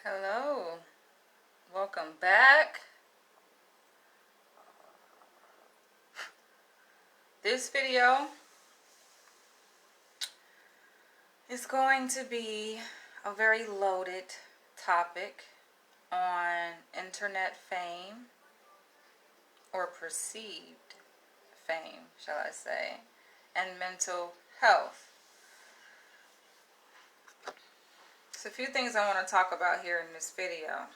Hello, welcome back. This video is going to be a very loaded topic on internet fame, or perceived fame, shall I say, and mental health. So a few things I want to talk about here in this video.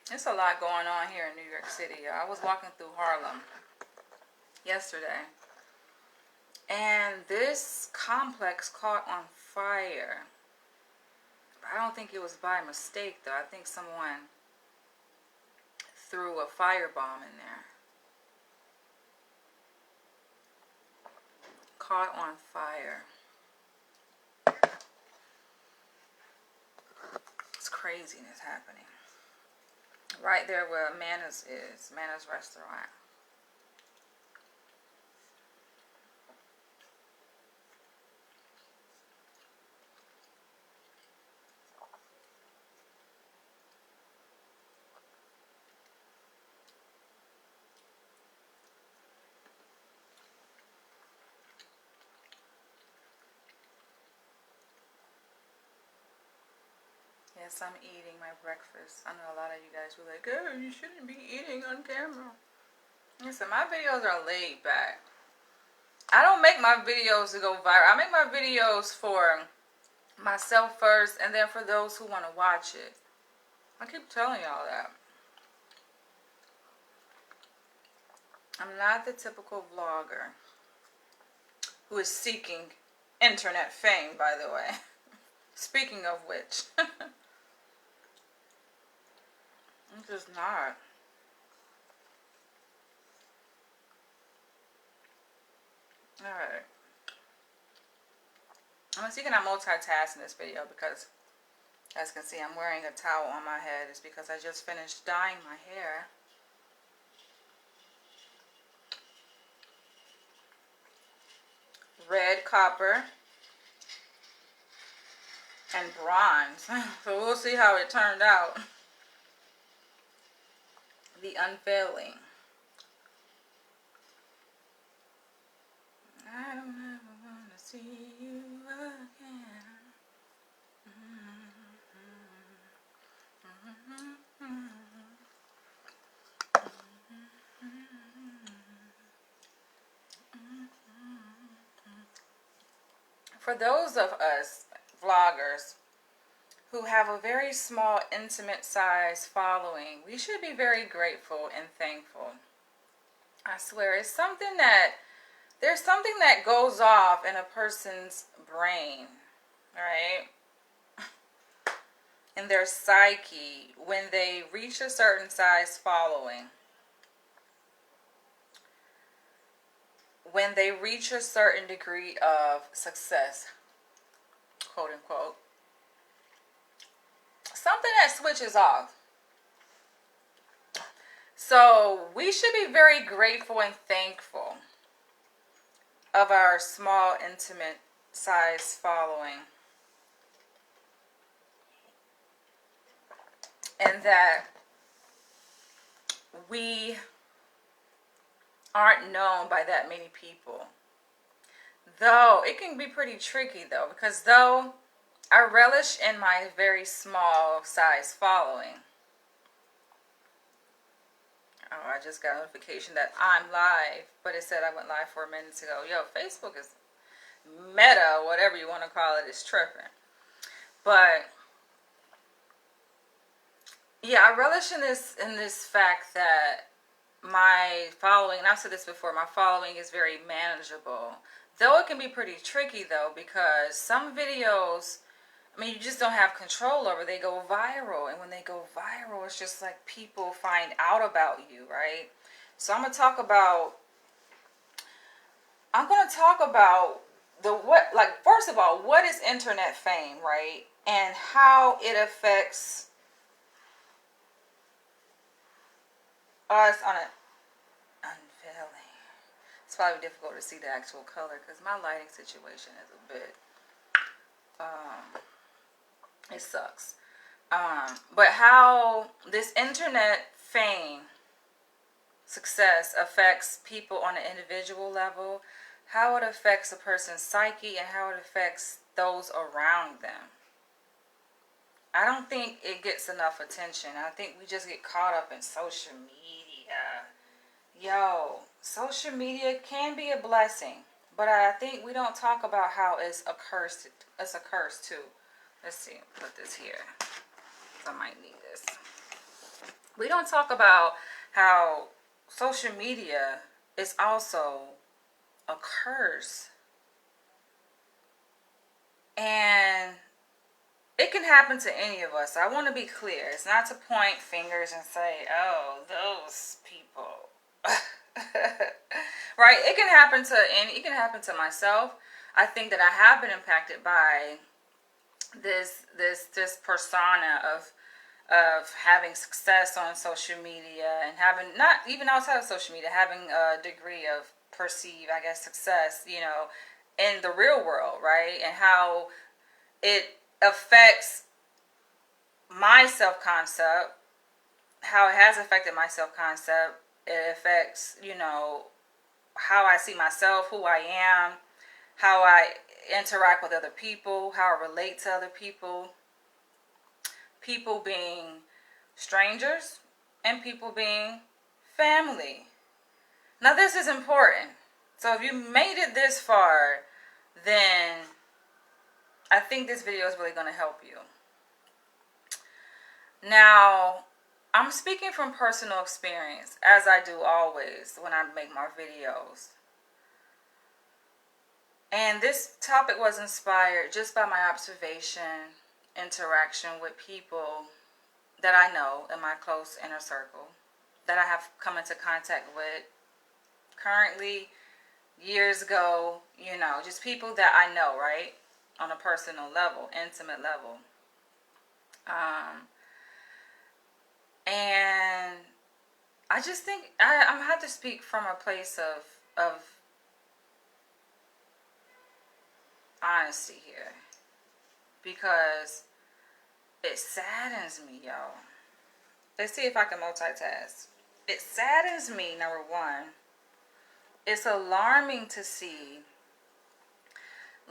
There's a lot going on here in New York City. I was walking through Harlem yesterday, and this complex caught on fire. I don't think it was by mistake, though. I think someone threw a firebomb in there. Caught on fire. It's craziness happening. Right there where Mana's is. Mana's restaurant. Yes, I'm eating my breakfast. I know a lot of you guys were like, oh, you shouldn't be eating on camera. Listen, my videos are laid back. I don't make my videos to go viral. I make my videos for myself first, and then for those who want to watch it. I keep telling y'all that. I'm not the typical vlogger who is seeking internet fame, by the way. Speaking of which. I'm just not. Alright. I'm seeking to multitask in this video because, as you can see, I'm wearing a towel on my head. It's because I just finished dyeing my hair. Red, copper, and bronze. So we'll see how it turned out. The unveiling. I don't ever want to see you again. For those of us vloggers who have a very small, intimate size following, we should be very grateful and thankful. I swear, it's something that, there's something that goes off in a person's brain, right? In their psyche when they reach a certain size following. When they reach a certain degree of success, quote unquote. Something that switches off. So we should be very grateful and thankful of our small, intimate size following. And that we aren't known by that many people. Though it can be pretty tricky, though, because though I relish in my very small size following. Oh, I just got a notification that I'm live, but it said I went live 4 minutes ago. Yo, Facebook is meta, whatever you want to call it, is tripping. But yeah, I relish in this fact that my following, and I've said this before, my following is very manageable. Though it can be pretty tricky, though, because some videos, I mean, you just don't have control over. They go viral, and when they go viral, it's just like people find out about you, right? So I'm going to talk about first of all, what is internet fame, right? And how it affects us on an unveiling. It's probably difficult to see the actual color because my lighting situation is a bit, it sucks. But how this internet fame success affects people on an individual level, how it affects a person's psyche, and how it affects those around them. I don't think it gets enough attention. I think we just get caught up in social media. Yo, social media can be a blessing, but I think we don't talk about how it's a curse. It's a curse too. Let's see, put this here. I might need this. We don't talk about how social media is also a curse. And it can happen to any of us. I want to be clear. It's not to point fingers and say, oh, those people. Right? It can happen to it can happen to myself. I think that I have been impacted by this persona of having success on social media and having, not even outside of social media, having a degree of perceived, I guess, success, in the real world, right? And how it affects my self-concept, how it has affected my self-concept. It affects, how I see myself, who I am, how I interact with other people, how I relate to other people. People being strangers and people being family. Now this is important. So if you made it this far, then I think this video is really going to help you. Now, I'm speaking from personal experience, as I do always when I make my videos. And this topic was inspired just by my observation, interaction with people that I know in my close inner circle, that I have come into contact with currently, years ago, just people that I know, right? On a personal level, intimate level. And I just think I'm going to have to speak from a place of honesty here, because it saddens me, y'all. Let's see if I can multitask. It saddens me, number one. It's alarming to see,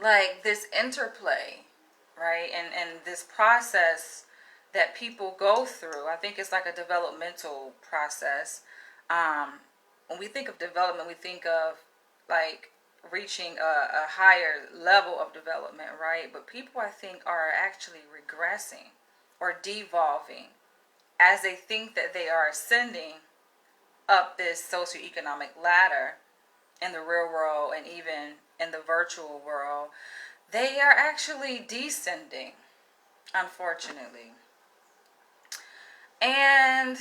like, this interplay, right? And this process that people go through. I think it's like a developmental process. When we think of development, we think of, like, reaching a higher level of development, right? But people, I think, are actually regressing or devolving as they think that they are ascending up this socioeconomic ladder in the real world and even in the virtual world. They are actually descending, unfortunately. And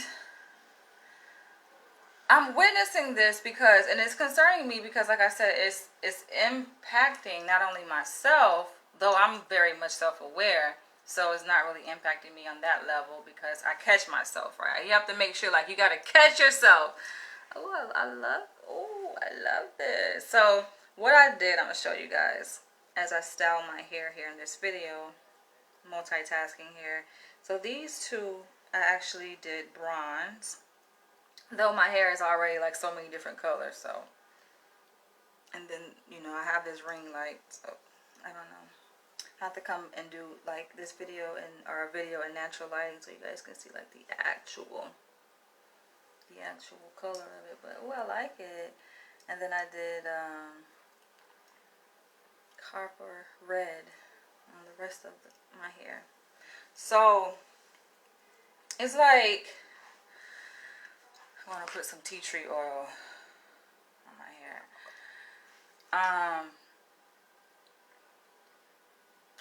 I'm witnessing this because, and it's concerning me because, like I said, it's impacting not only myself, though I'm very much self-aware, so it's not really impacting me on that level because I catch myself, right? You have to make sure, like, you got to catch yourself. Oh, I love this. So what I did, I'm going to show you guys as I style my hair here in this video, multitasking here. So these two, I actually did bronze, though my hair is already like so many different colors. So, and then, I have this ring light, so I don't know. I have to come and do like this video or a video in natural lighting so you guys can see like the actual color of it. But I like it. And then I did copper red on the rest of my hair. So it's like I want to put some tea tree oil on my hair.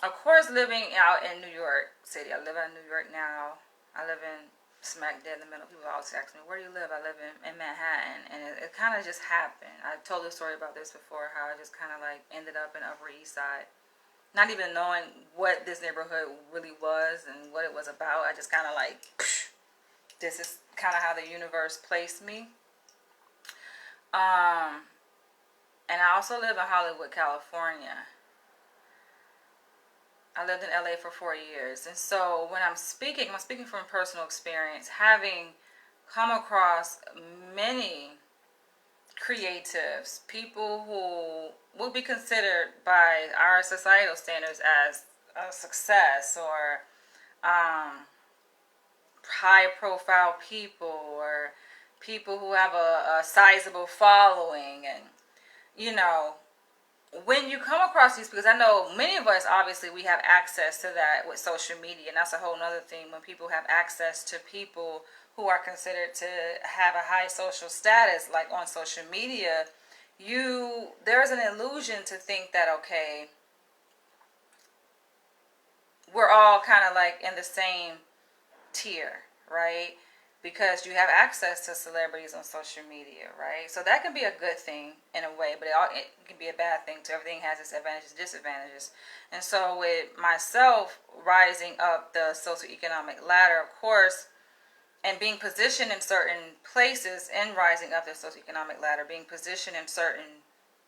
Of course, living out in New York City. I live in New York now. I live in smack dead in the middle. People always ask me, where do you live? I live in Manhattan. And it kind of just happened. I've told a story about this before, how I just kind of like ended up in Upper East Side. Not even knowing what this neighborhood really was and what it was about. I just kind of like, this is kind of how the universe placed me. And I also live in Hollywood, California. I lived in LA for 4 years. And so when I'm speaking from personal experience, having come across many creatives, people who would be considered by our societal standards as a success, or high profile people, or people who have a sizable following. And when you come across these, because I know many of us, obviously we have access to that with social media, and that's a whole nother thing. When people have access to people who are considered to have a high social status, like on social media, there's an illusion to think that, okay, we're all kind of like in the same tier, right? Because you have access to celebrities on social media, right? So that can be a good thing in a way, but it can be a bad thing too. Everything has its advantages and disadvantages. And so with myself rising up the socioeconomic ladder, of course, and being positioned in certain places and rising up the socioeconomic ladder, being positioned in certain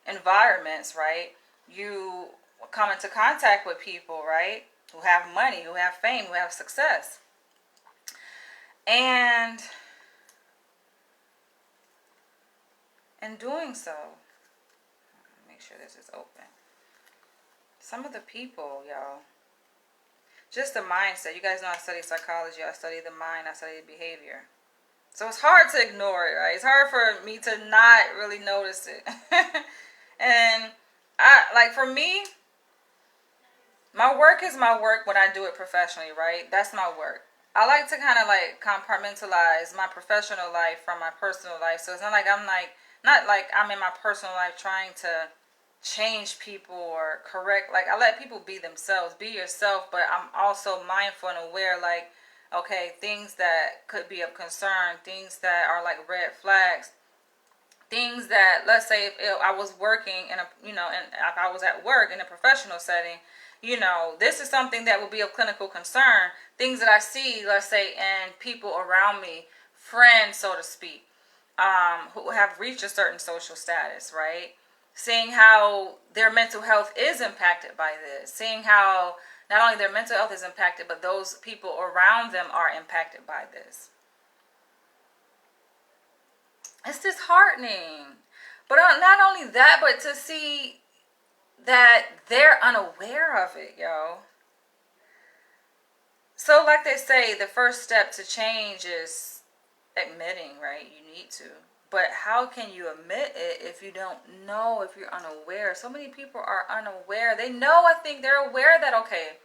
environments, right? You come into contact with people, right? Who have money, who have fame, who have success. And in doing so, make sure this is open. Some of the people, y'all, just the mindset. You guys know I study psychology. I study the mind. I study behavior. So it's hard to ignore it, right? It's hard for me to not really notice it. And for me, my work is my work when I do it professionally, right? That's my work. I like to kind of like compartmentalize my professional life from my personal life. So it's not like I'm in my personal life trying to change people or correct. Like, I let people be themselves, be yourself, but I'm also mindful and aware, like, okay, things that could be of concern, things that are like red flags, things that, let's say if I was working and if I was at work in a professional setting, this is something that would be of clinical concern. Things that I see, let's say, in people around me, friends, so to speak, who have reached a certain social status, right? Seeing how their mental health is impacted by this. Seeing how not only their mental health is impacted, but those people around them are impacted by this. It's disheartening. But not only that, but to see that they're unaware of it, yo. So like they say, the first step to change is admitting, right? You need to. But how can you admit it if you don't know, if you're unaware? So many people are unaware. They know, I think they're aware that, okay,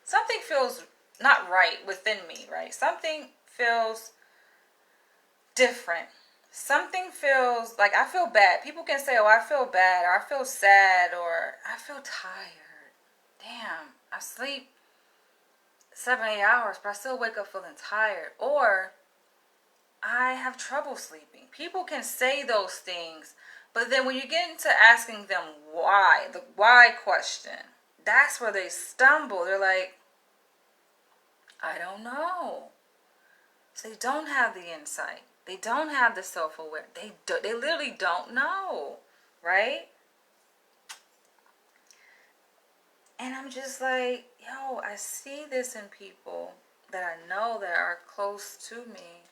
something feels not right within me, right? Something feels different. Something feels like I feel bad. People can say, oh, I feel bad, or I feel sad, or I feel tired. Damn, I sleep 7-8 hours, but I still wake up feeling tired. Or I have trouble sleeping. People can say those things, but then when you get into asking them why, the why question, that's where they stumble. They're like, I don't know. So they don't have the insight. They don't have the self-awareness. They literally don't know, right? And I'm just like, yo, I see this in people that I know that are close to me.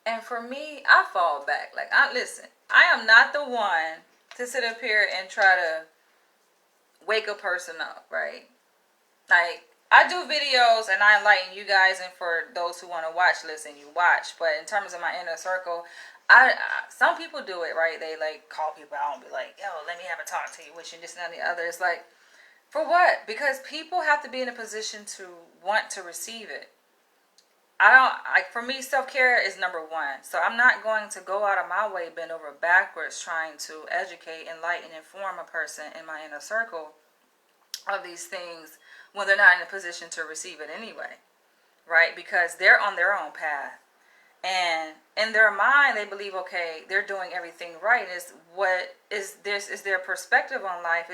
And for me, I fall back. Like, listen, I am not the one to sit up here and try to wake a person up, right? Like, I do videos and I enlighten you guys, and for those who want to watch, listen, you watch. But in terms of my inner circle, some people do it, right? They like call people out and be like, yo, let me have a talk to you, which and this and the other. It's like, for what? Because people have to be in a position to want to receive it. For me, self-care is number one. So I'm not going to go out of my way, bend over backwards, trying to educate, enlighten, inform a person in my inner circle of these things when they're not in a position to receive it anyway, right? Because they're on their own path. And in their mind, they believe, okay, they're doing everything right. Is what is this? Is their perspective on life?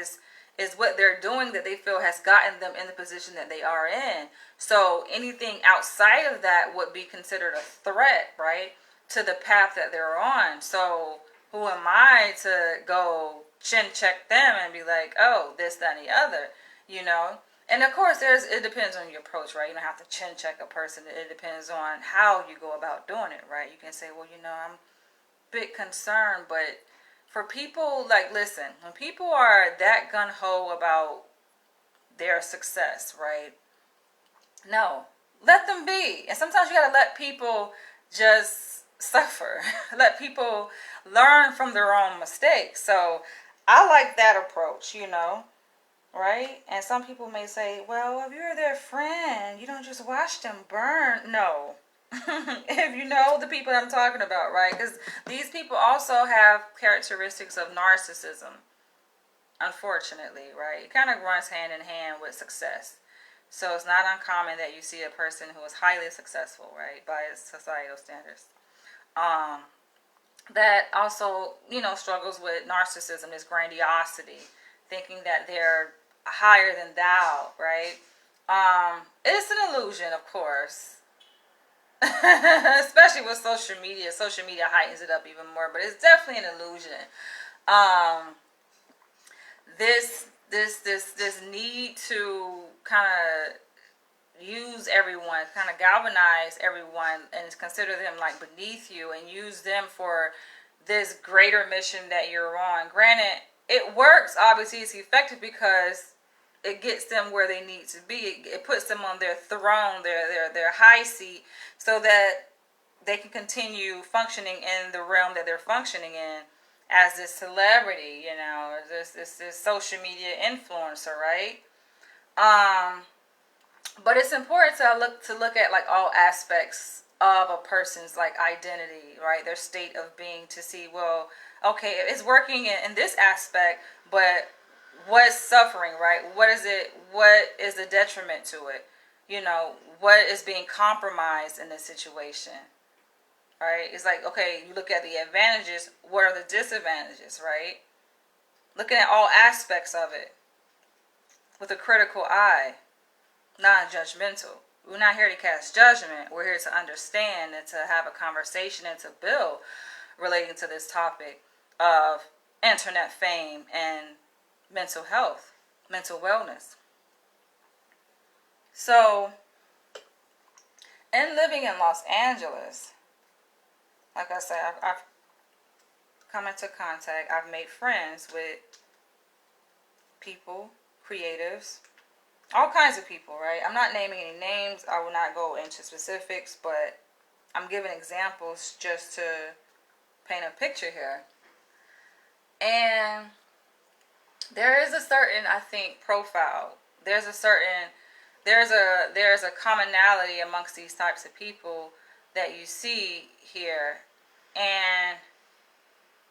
Is what they're doing that they feel has gotten them in the position that they are in. So anything outside of that would be considered a threat, right, to the path that they're on. So who am I to go chin check them and be like, oh, this, that, and the other, you know? And of course, it depends on your approach, right? You don't have to chin check a person. It depends on how you go about doing it, right? You can say, well, I'm a bit concerned, but for people, like, listen, when people are that gung-ho about their success, right? No, let them be. And sometimes you got to let people just suffer. Let people learn from their own mistakes. So I like that approach, right? And some people may say, well, if you're their friend, you don't just watch them burn. No. If you know the people I'm talking about, right? Because these people also have characteristics of narcissism, unfortunately, right? It kind of runs hand in hand with success. So it's not uncommon that you see a person who is highly successful, right, by societal standards. That also, struggles with narcissism, this grandiosity, thinking that they're higher than thou, right? It's an illusion, of course. Especially with social media. Social media heightens it up even more, but it's definitely an illusion. This need to kind of use everyone, kind of galvanize everyone, and consider them like beneath you, and use them for this greater mission that you're on. Granted, it works. Obviously, it's effective because it gets them where they need to be. It puts them on their throne, their high seat, so that they can continue functioning in the realm that they're functioning in as this celebrity, this social media influencer, right? But it's important to look at like all aspects of a person's like identity, right? Their state of being, to see, well, okay, it's working in this aspect, but what's suffering, right? What is it? What is the detriment to it? What is being compromised in this situation, right? It's like, okay, you look at the advantages. What are the disadvantages, right? Looking at all aspects of it with a critical eye, non-judgmental. We're not here to cast judgment. We're here to understand and to have a conversation and to build relating to this topic of internet fame and mental health, mental wellness. So, in living in Los Angeles, like I said, I've come into contact, I've made friends with people, creatives, all kinds of people, right? I'm not naming any names. I will not go into specifics, but I'm giving examples just to paint a picture here. And there is a certain, I think, profile. There's a commonality amongst these types of people that you see here. And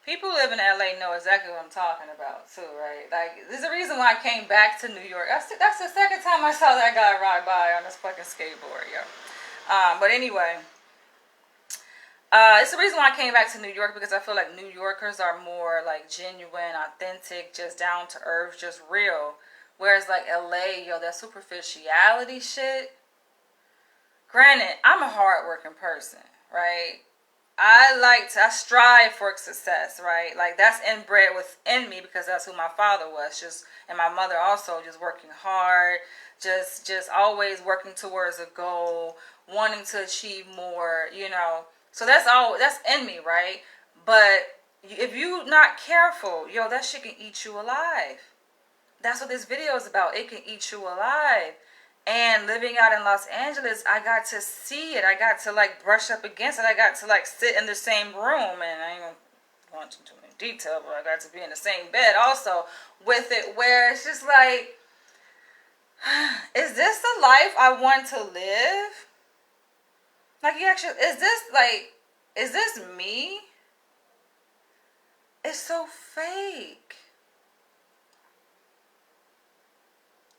people who live in LA know exactly what I'm talking about too, right? Like, there's a reason why I came back to New York. That's the second time I saw that guy ride by on this fucking skateboard, yo. But anyway, it's the reason why I came back to New York, because I feel like New Yorkers are more like genuine, authentic, just down to earth, just real. Whereas like LA, yo, that superficiality shit. Granted, I'm a hardworking person, right? I strive for success, right? Like, that's inbred within me because that's who my father was, and my mother also, just working hard, just always working towards a goal, wanting to achieve more, So that's in me, right? But if you're not careful, yo, that shit can eat you alive. That's what this video is about. It can eat you alive. And living out in Los Angeles, I got to see it. I got to like brush up against it. I got to like sit in the same room, and I ain't gonna go into too many detail, but I got to be in the same bed also with it, where it's just like, is this the life I want to live? Like, is this me? It's so fake.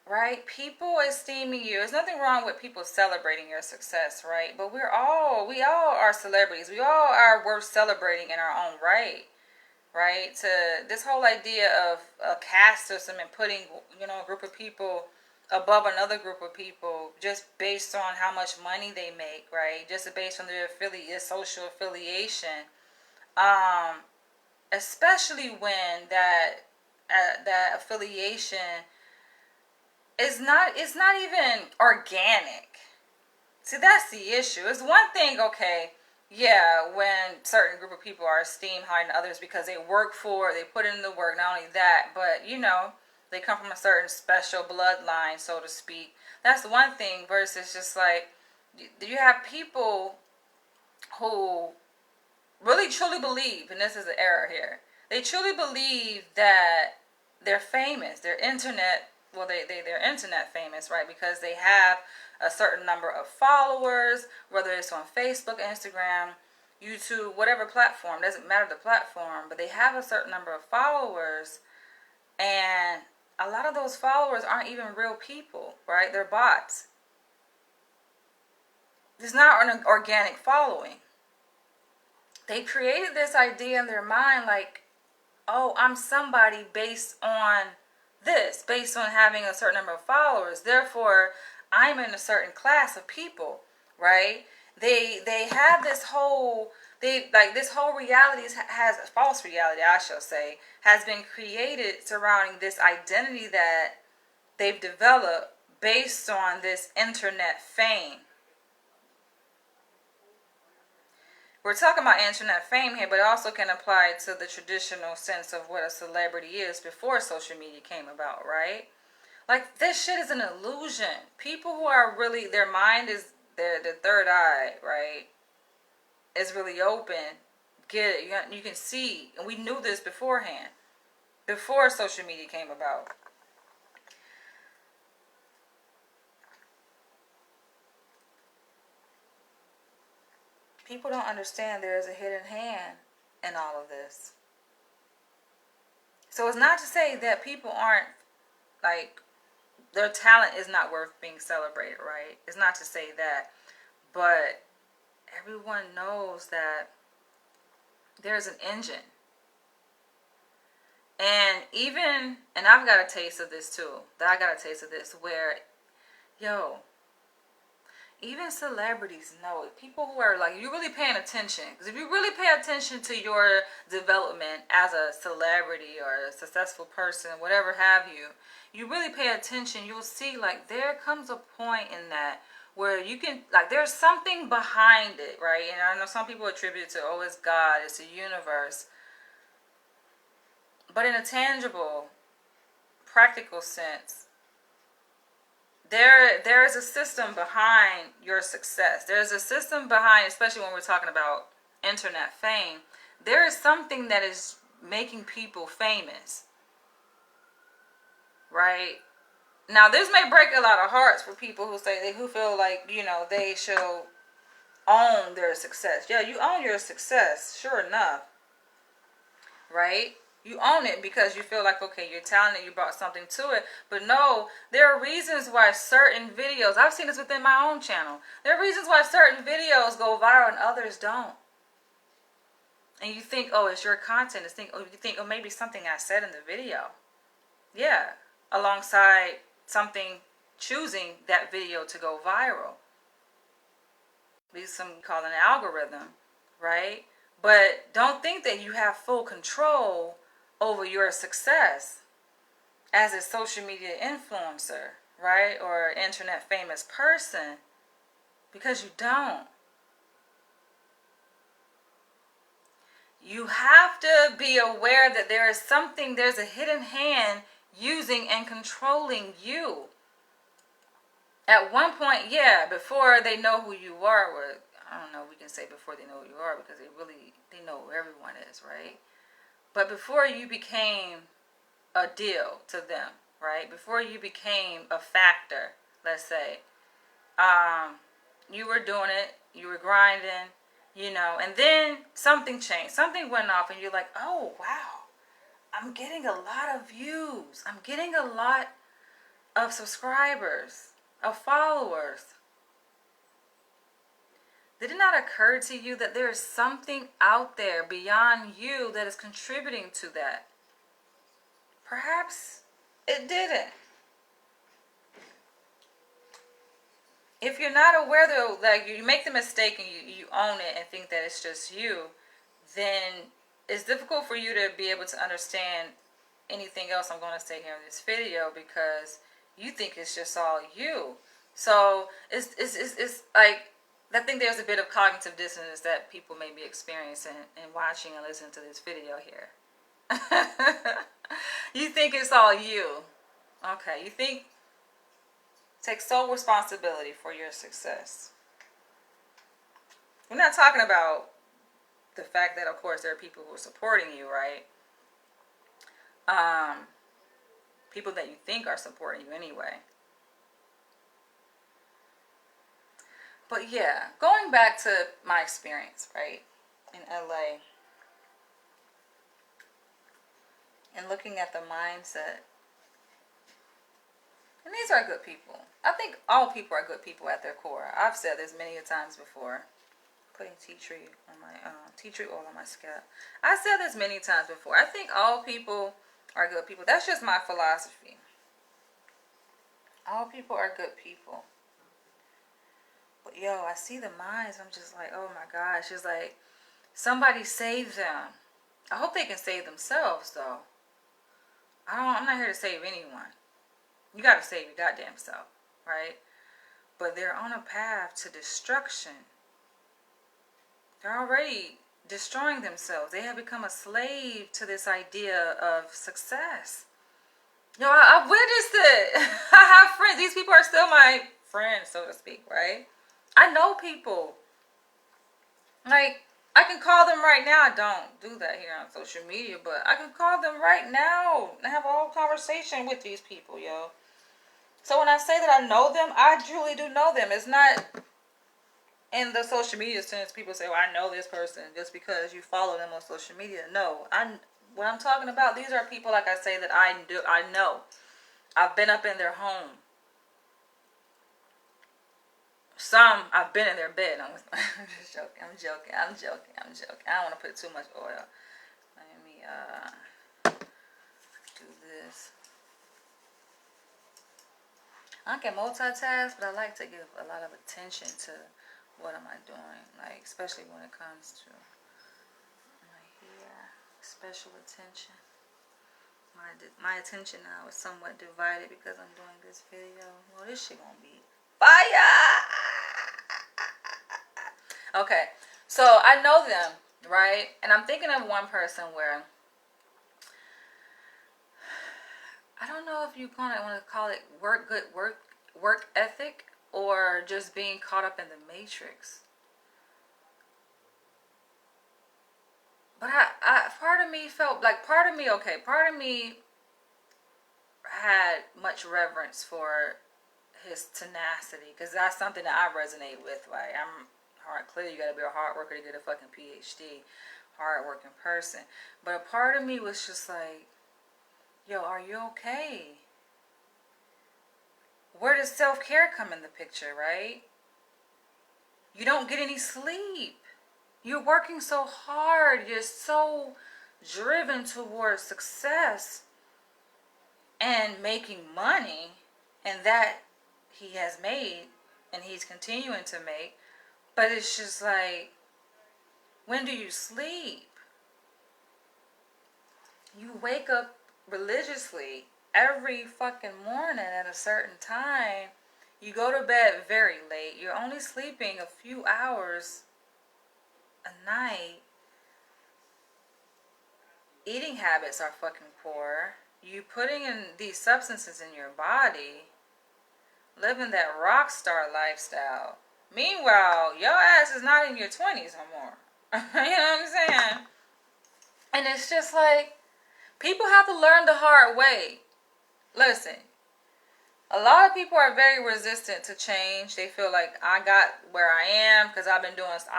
right? People esteeming you. There's nothing wrong with people celebrating your success, right? But we all are celebrities. We all are worth celebrating in our own right? To this whole idea of a caste system and putting, a group of people above another group of people just based on how much money they make, right? Just based on their social affiliation. Um, Especially when that affiliation it's not even organic. See, that's the issue. It's one thing, okay, yeah, when certain group of people are esteemed higher than others because they work for, they put in the work, not only that, but, they come from a certain special bloodline, so to speak. That's the one thing versus just like, you have people who really truly believe, and this is the error here, they truly believe that they're famous. They're internet, well, they're internet famous, right? Because they have a certain number of followers, whether it's on Facebook, Instagram, YouTube, whatever platform, doesn't matter the platform, but they have a certain number of followers, and a lot of those followers aren't even real people, right? They're bots. It's not an organic following. They created this idea in their mind like, oh, I'm somebody based on this, based on having a certain number of followers. Therefore, I'm in a certain class of people, right? They have this whole this whole reality has a false reality, I shall say, has been created surrounding this identity that they've developed based on this internet fame. We're talking about internet fame here, but it also can apply to the traditional sense of what a celebrity is before social media came about, right? Like, this shit is an illusion. People who are really, their mind is, their third eye, right, is really open. Get it. You can see, and we knew this beforehand, before social media came about. People don't understand there is a hidden hand in all of this. So it's not to say that people aren't, like, their talent is not worth being celebrated, right? It's not to say that. But everyone knows that there's an engine. And I've got a taste of this too. Where, even celebrities know it. People who are like, you're really paying attention. Because if you really pay attention to your development as a celebrity or a successful person, whatever have you, you really pay attention, you'll see like there comes a point in that where you can, like, there's something behind it, right? And I know some people attribute it to, oh, it's God, it's the universe. But in a tangible, practical sense, there is a system behind your success. There's a system behind, especially when we're talking about internet fame, there is something that is making people famous, right? Now, this may break a lot of hearts for people who feel like, they should own their success. Yeah, you own your success, sure enough, right? You own it because you feel like, okay, you're talented, you brought something to it. But no, there are reasons why certain videos, I've seen this within my own channel, there are reasons why certain videos go viral and others don't. And you think, oh, it's your content. You think, oh, maybe something I said in the video. Yeah, alongside something choosing that video to go viral. These some call an algorithm, right? But don't think that you have full control over your success as a social media influencer, right? Or internet famous person, because you don't. You have to be aware that there's a hidden hand using and controlling you. At one point, yeah, before they know who you are, or I don't know, we can say before they know who you are because they know who everyone is, right? But before you became a deal to them, right? Before you became a factor, let's say, you were doing it, you were grinding, and then something changed. Something went off and you're like, oh, wow, I'm getting a lot of views. I'm getting a lot of subscribers, of followers. Did it not occur to you that there is something out there beyond you that is contributing to that? Perhaps it didn't. If you're not aware, though, like you make the mistake and you own it and think that it's just you, then it's difficult for you to be able to understand anything else I'm going to say here in this video, because you think it's just all you. So it's like, I think there's a bit of cognitive dissonance that people may be experiencing in watching and listening to this video here. You think it's all you. Okay, you think, take sole responsibility for your success. We're not talking about the fact that, of course, there are people who are supporting you, right? People that you think are supporting you anyway. But yeah, going back to my experience, right, in LA, and looking at the mindset, and these are good people. I think all people are good people at their core. I've said this many a times before. Putting tea tree oil on my scalp. I said this many times before. I think all people are good people. That's just my philosophy. All people are good people. But yo, I see the minds. I'm just like, oh my gosh. It's like, somebody save them. I hope they can save themselves, though. I'm not here to save anyone. You gotta save your goddamn self, right? But they're on a path to destruction. They're already destroying themselves. They have become a slave to this idea of success. Yo, I've witnessed it. I have friends. These people are still my friends, so to speak, right? I know people. Like, I can call them right now. I don't do that here on social media, but I can call them right now and have a whole conversation with these people, yo. So when I say that I know them, I truly do know them. It's not in the social media sense. People say, well, I know this person just because you follow them on social media. No, what I'm talking about, these are people, like I say, that I know. I've been up in their home. Some, I've been in their bed. I'm just joking. I'm joking. I don't want to put too much oil. Let me do this. I can multitask, but I like to give a lot of attention to what am I doing, like, especially when it comes to my hair. Special attention. My attention now is somewhat divided because I'm doing this video. Well, this shit gonna be fire. Okay, so I know them, right? And I'm thinking of one person where I don't know if you want to call it work ethic, or just being caught up in the matrix. But part of me had much reverence for his tenacity, because that's something that I resonate with. Like, clearly you gotta be a hard worker to get a fucking PhD, hard working person. But a part of me was just like, yo, are you okay? Where does self-care come in the picture, right? You don't get any sleep. You're working so hard. You're so driven towards success and making money, and that he has made and he's continuing to make. But it's just like, when do you sleep? You wake up religiously every fucking morning at a certain time. You go to bed very late. You're only sleeping a few hours a night. Eating habits are fucking poor. You putting in these substances in your body, living that rock star lifestyle. Meanwhile, your ass is not in your 20s no more. You know what I'm saying? And it's just like, people have to learn the hard way. Listen, a lot of people are very resistant to change. They feel like, I got where I am because I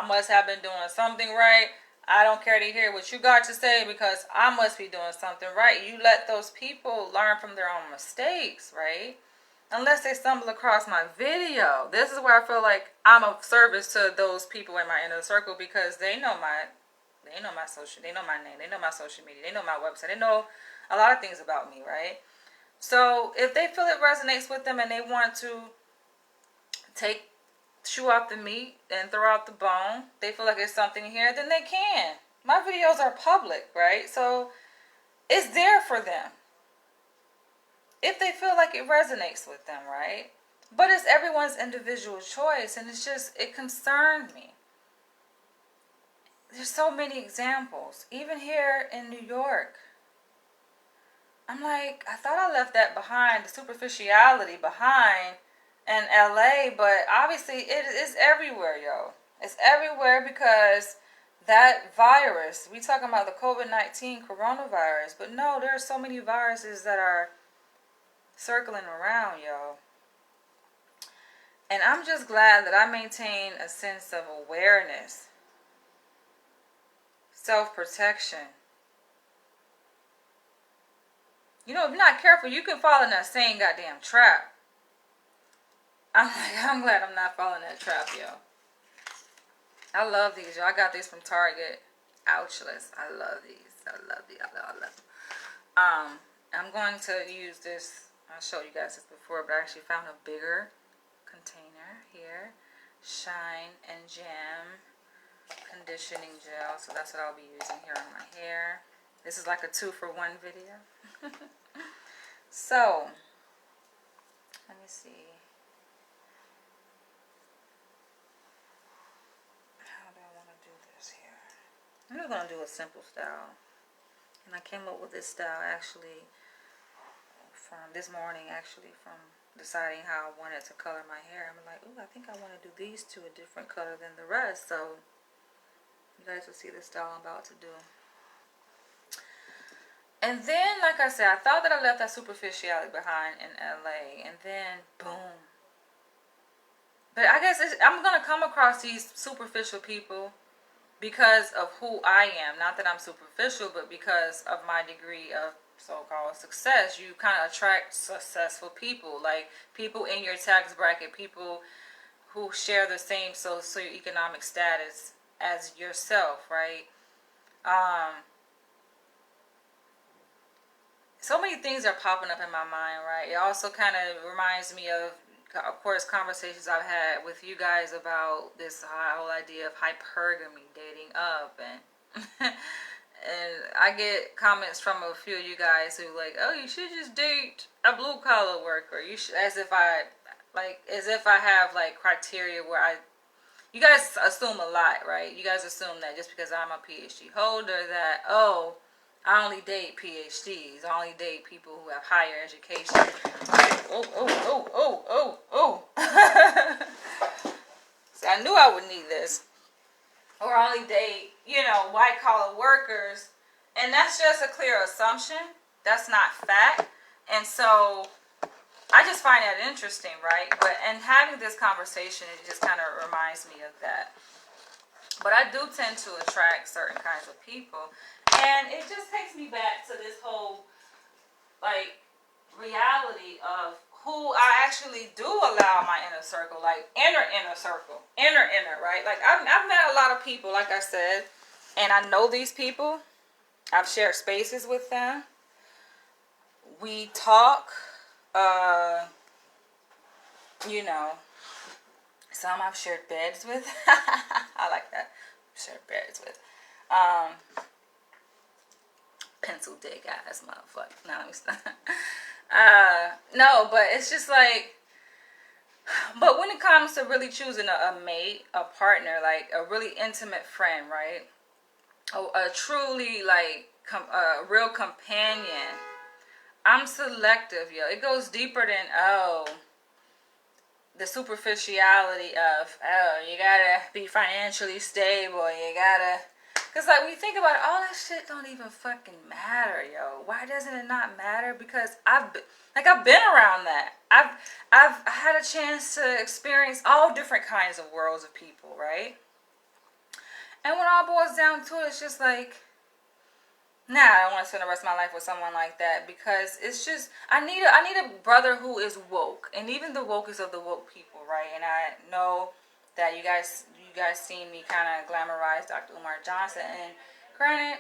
must have been doing something right. I don't care to hear what you got to say because I must be doing something right. You let those people learn from their own mistakes, right? unless they stumble across my video. This is where I feel like I'm of service to those people in my inner circle, because they know my social, they know my name, they know my social media, they know my website, they know a lot of things about me, right? So if they feel it resonates with them and they want to take chew off the meat and throw out the bone, they feel like there's something here, then they can. My videos are public, right? So it's there for them if they feel like it resonates with them, right? But it's everyone's individual choice, and it concerned me. There's so many examples, even here in New York. I'm like, I thought I left that behind, the superficiality behind in LA, but obviously it is everywhere, yo. It's everywhere because that virus, we talking about the COVID-19 coronavirus, but no, there are so many viruses that are circling around, yo. And I'm just glad that I maintain a sense of awareness, self-protection. You know, if you're not careful, you can fall in that same goddamn trap. I'm glad I'm not falling in that trap, yo. I love these, yo. I got these from Target. Ouchless. I love these. I love them. I'm going to use this. I showed you guys this before, but I actually found a bigger container here. Shine and Jam conditioning gel. So that's what I'll be using here on my hair. This is like a 2-for-1 video. So, let me see. How do I want to do this here? I'm just going to do a simple style. And I came up with this style actually from this morning, from deciding how I wanted to color my hair. I'm like, ooh, I think I want to do these two a different color than the rest. So, you guys will see the style I'm about to do. And then, like I said, I thought that I left that superficiality behind in LA. And then, boom. But I guess I'm going to come across these superficial people because of who I am. Not that I'm superficial, but because of my degree of so-called success. You kind of attract successful people. Like, people in your tax bracket. People who share the same socioeconomic status as yourself, right? So many things are popping up in my mind, right? It also kind of reminds me of course, conversations I've had with you guys about this whole idea of hypergamy, dating up, and and I get comments from a few of you guys who like, oh, you should just date a blue collar worker. You should, as if I have like criteria where you guys assume a lot, right? You guys assume that just because I'm a PhD holder that, oh, I only date PhDs. I only date people who have higher education. Oh. So I knew I would need this. Or I only date, white collar workers. And that's just a clear assumption. That's not fact. And so I just find that interesting, right? And having this conversation, it just kind of reminds me of that. But I do tend to attract certain kinds of people. And it just takes me back to this whole, like, reality of who I actually do allow my inner circle, like, inner circle, inner, right? Like, I've met a lot of people, like I said, and I know these people. I've shared spaces with them. We talk, some I've shared beds with. I like that. Shared beds with. Pencil dick ass motherfucker. No, let me stop. No, but it's just like, but when it comes to really choosing a mate, a partner, like a really intimate friend, right? A truly like a real companion, I'm selective, yo. It goes deeper than the superficiality of, you gotta be financially stable, you gotta. Because, like, when you think about it, all that shit don't even fucking matter, yo. Why doesn't it not matter? Because I've been around that. I've had a chance to experience all different kinds of worlds of people, right? And when all boils down to it, it's just like, Nah, I don't want to spend the rest of my life with someone like that because it's just I need a brother who is woke, and even the wokest of the woke people, right? And I know that you guys seen me kind of glamorize Dr. Umar Johnson, and granted,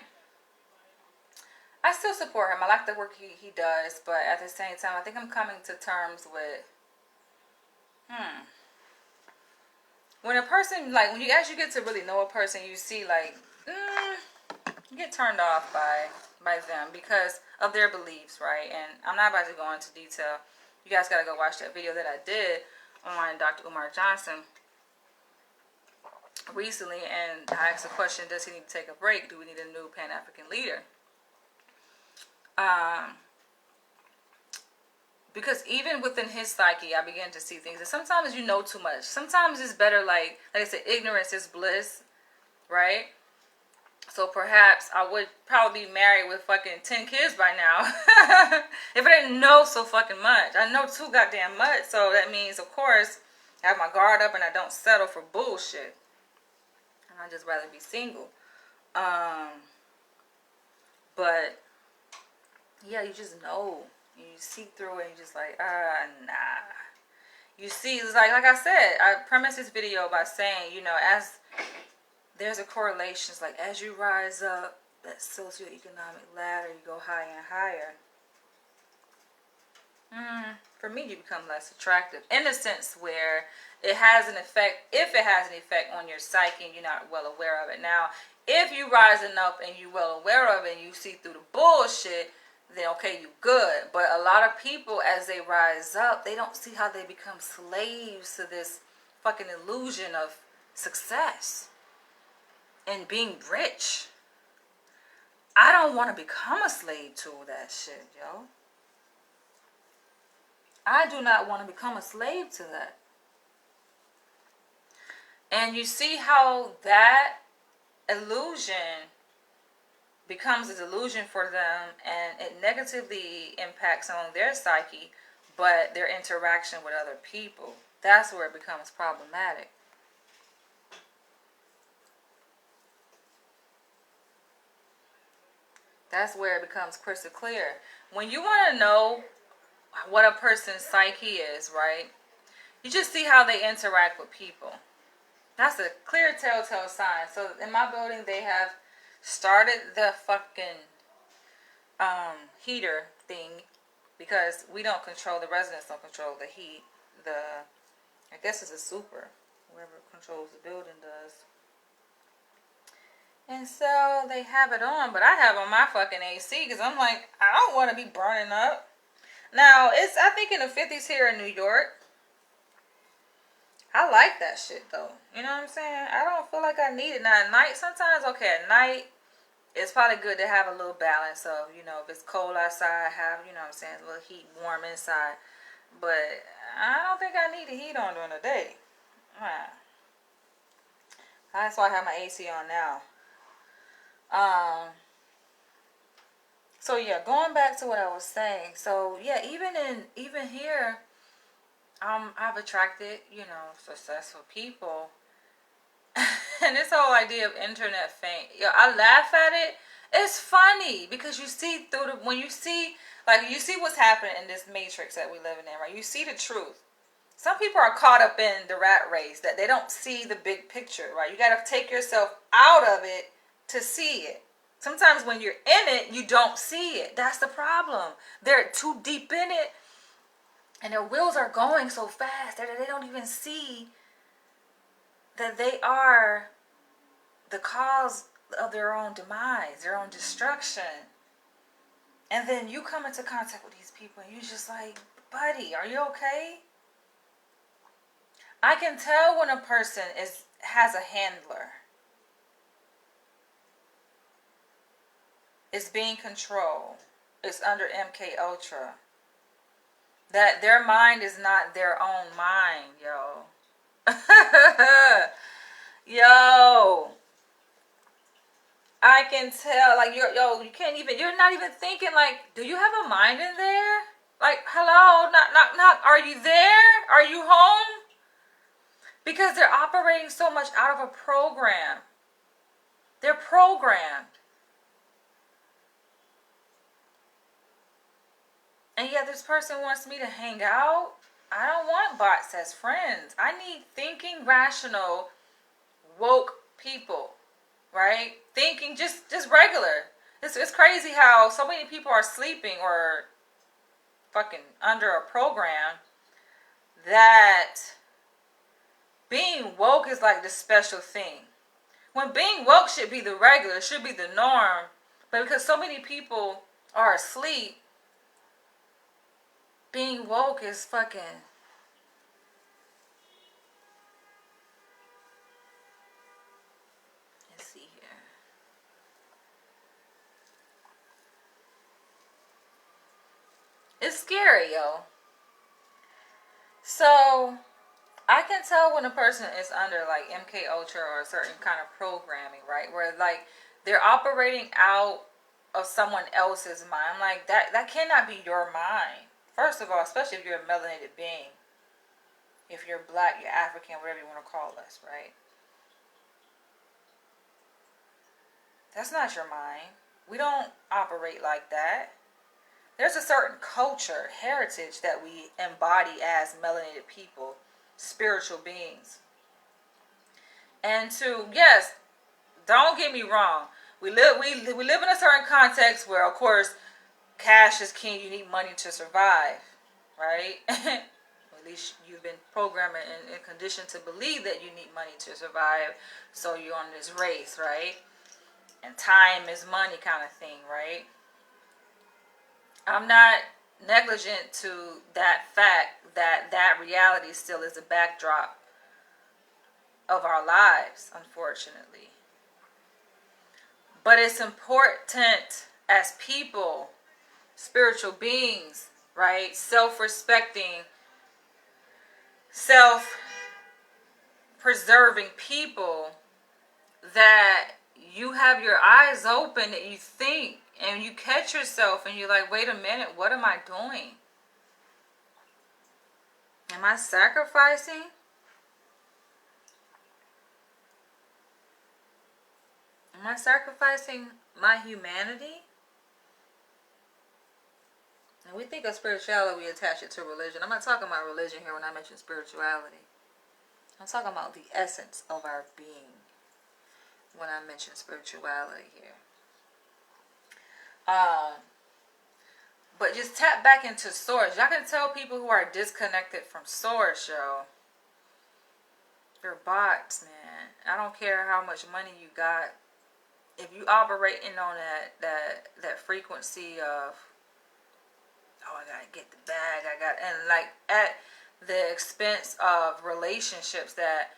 I still support him. I like the work he does, but at the same time, I think I'm coming to terms with when a person, like, when you actually get to really know a person, you see like you get turned off by them because of their beliefs, right? And I'm not about to go into detail. You guys gotta go watch that video that I did on Dr. Umar Johnson recently, and I asked the question: does he need to take a break? Do we need a new Pan African leader? Because even within his psyche, I began to see things. And sometimes you know too much. Sometimes it's better, like I said, ignorance is bliss, right? So perhaps I would probably be married with fucking 10 kids by now. If I didn't know so fucking much. I know too goddamn much. So that means, of course, I have my guard up and I don't settle for bullshit. And I'd just rather be single. But, yeah, you just know. You see through it and you're just like, nah. You see, it's like I said, I premised this video by saying, as there's a correlation. It's like as you rise up that socioeconomic ladder, you go higher and higher. For me, you become less attractive in the sense where it has an effect. If it has an effect on your psyche and you're not well aware of it. Now, if you rising up and you're well aware of it and you see through the bullshit, then okay, you good. But a lot of people, as they rise up, they don't see how they become slaves to this fucking illusion of success and being rich. I don't want to become a slave to that shit, yo. I do not want to become a slave to that. And you see how that illusion becomes a delusion for them, and it negatively impacts on their psyche, but their interaction with other people. That's where it becomes problematic. That's where it becomes crystal clear. When you want to know what a person's psyche is, right? You just see how they interact with people. That's a clear telltale sign. So in my building, they have started the fucking heater thing because we don't control, the residents don't control the heat. I guess it's a super. Whoever controls the building does. And so they have it on, but I have on my fucking AC because I'm like, I don't want to be burning up. Now, it's, I think, in the 50s here in New York. I like that shit, though. You know what I'm saying? I don't feel like I need it. Now, at night, sometimes, okay, at night, it's probably good to have a little balance of, if it's cold outside, have, what I'm saying, a little heat, warm inside. But I don't think I need the heat on during the day. That's why I have my AC on now. So yeah, going back to what I was saying. So yeah, even here, I've attracted, successful people. And this whole idea of internet fame, I laugh at it. It's funny because you see through when you see what's happening in this matrix that we live in, right? You see the truth. Some people are caught up in the rat race that they don't see the big picture, right? You got to take yourself out of it to see it. Sometimes when you're in it, you don't see it. That's the problem. They're too deep in it, and their wheels are going so fast that they don't even see that they are the cause of their own demise, their own destruction. And then you come into contact with these people, and you're just like, buddy, are you okay? I can tell when a person has a handler. It's being controlled. It's under MK Ultra. That their mind is not their own mind, yo. Yo. I can tell, like, you're not even thinking, like, do you have a mind in there? Like, hello, knock, are you there? Are you home? Because they're operating so much out of a program. They're programmed. And yet this person wants me to hang out. I don't want bots as friends. I need thinking, rational, woke people, right? Thinking just regular. It's crazy how so many people are sleeping or fucking under a program that being woke is like the special thing. When being woke should be the regular, should be the norm. But because so many people are asleep, being woke is fucking... Let's see here. It's scary, yo. So I can tell when a person is under like MK Ultra or a certain kind of programming, right? Where like they're operating out of someone else's mind. Like that cannot be your mind. First of all, especially if you're a melanated being. If you're black, you're African, whatever you want to call us, right? That's not your mind. We don't operate like that. There's a certain culture, heritage that we embody as melanated people, spiritual beings. And to, yes, don't get me wrong. We live in a certain context where, of course, cash is king. You need money to survive, right? At least you've been programmed and conditioned to believe that you need money to survive. So you're on this race, right? And time is money kind of thing, right? I'm not negligent to that fact that reality still is a backdrop of our lives, unfortunately. But it's important as people, spiritual beings, right? Self-respecting, self-preserving people, that you have your eyes open, that you think and you catch yourself and you're like, wait a minute, what am I doing? Am I sacrificing? Am I sacrificing my humanity? And we think of spirituality, we attach it to religion. I'm not talking about religion here when I mention spirituality. I'm talking about the essence of our being when I mention spirituality here. But just tap back into source. Y'all can tell people who are disconnected from source, yo. They're bots, man. I don't care how much money you got. If you operating on that frequency of, oh, I gotta get the bag, and like at the expense of relationships that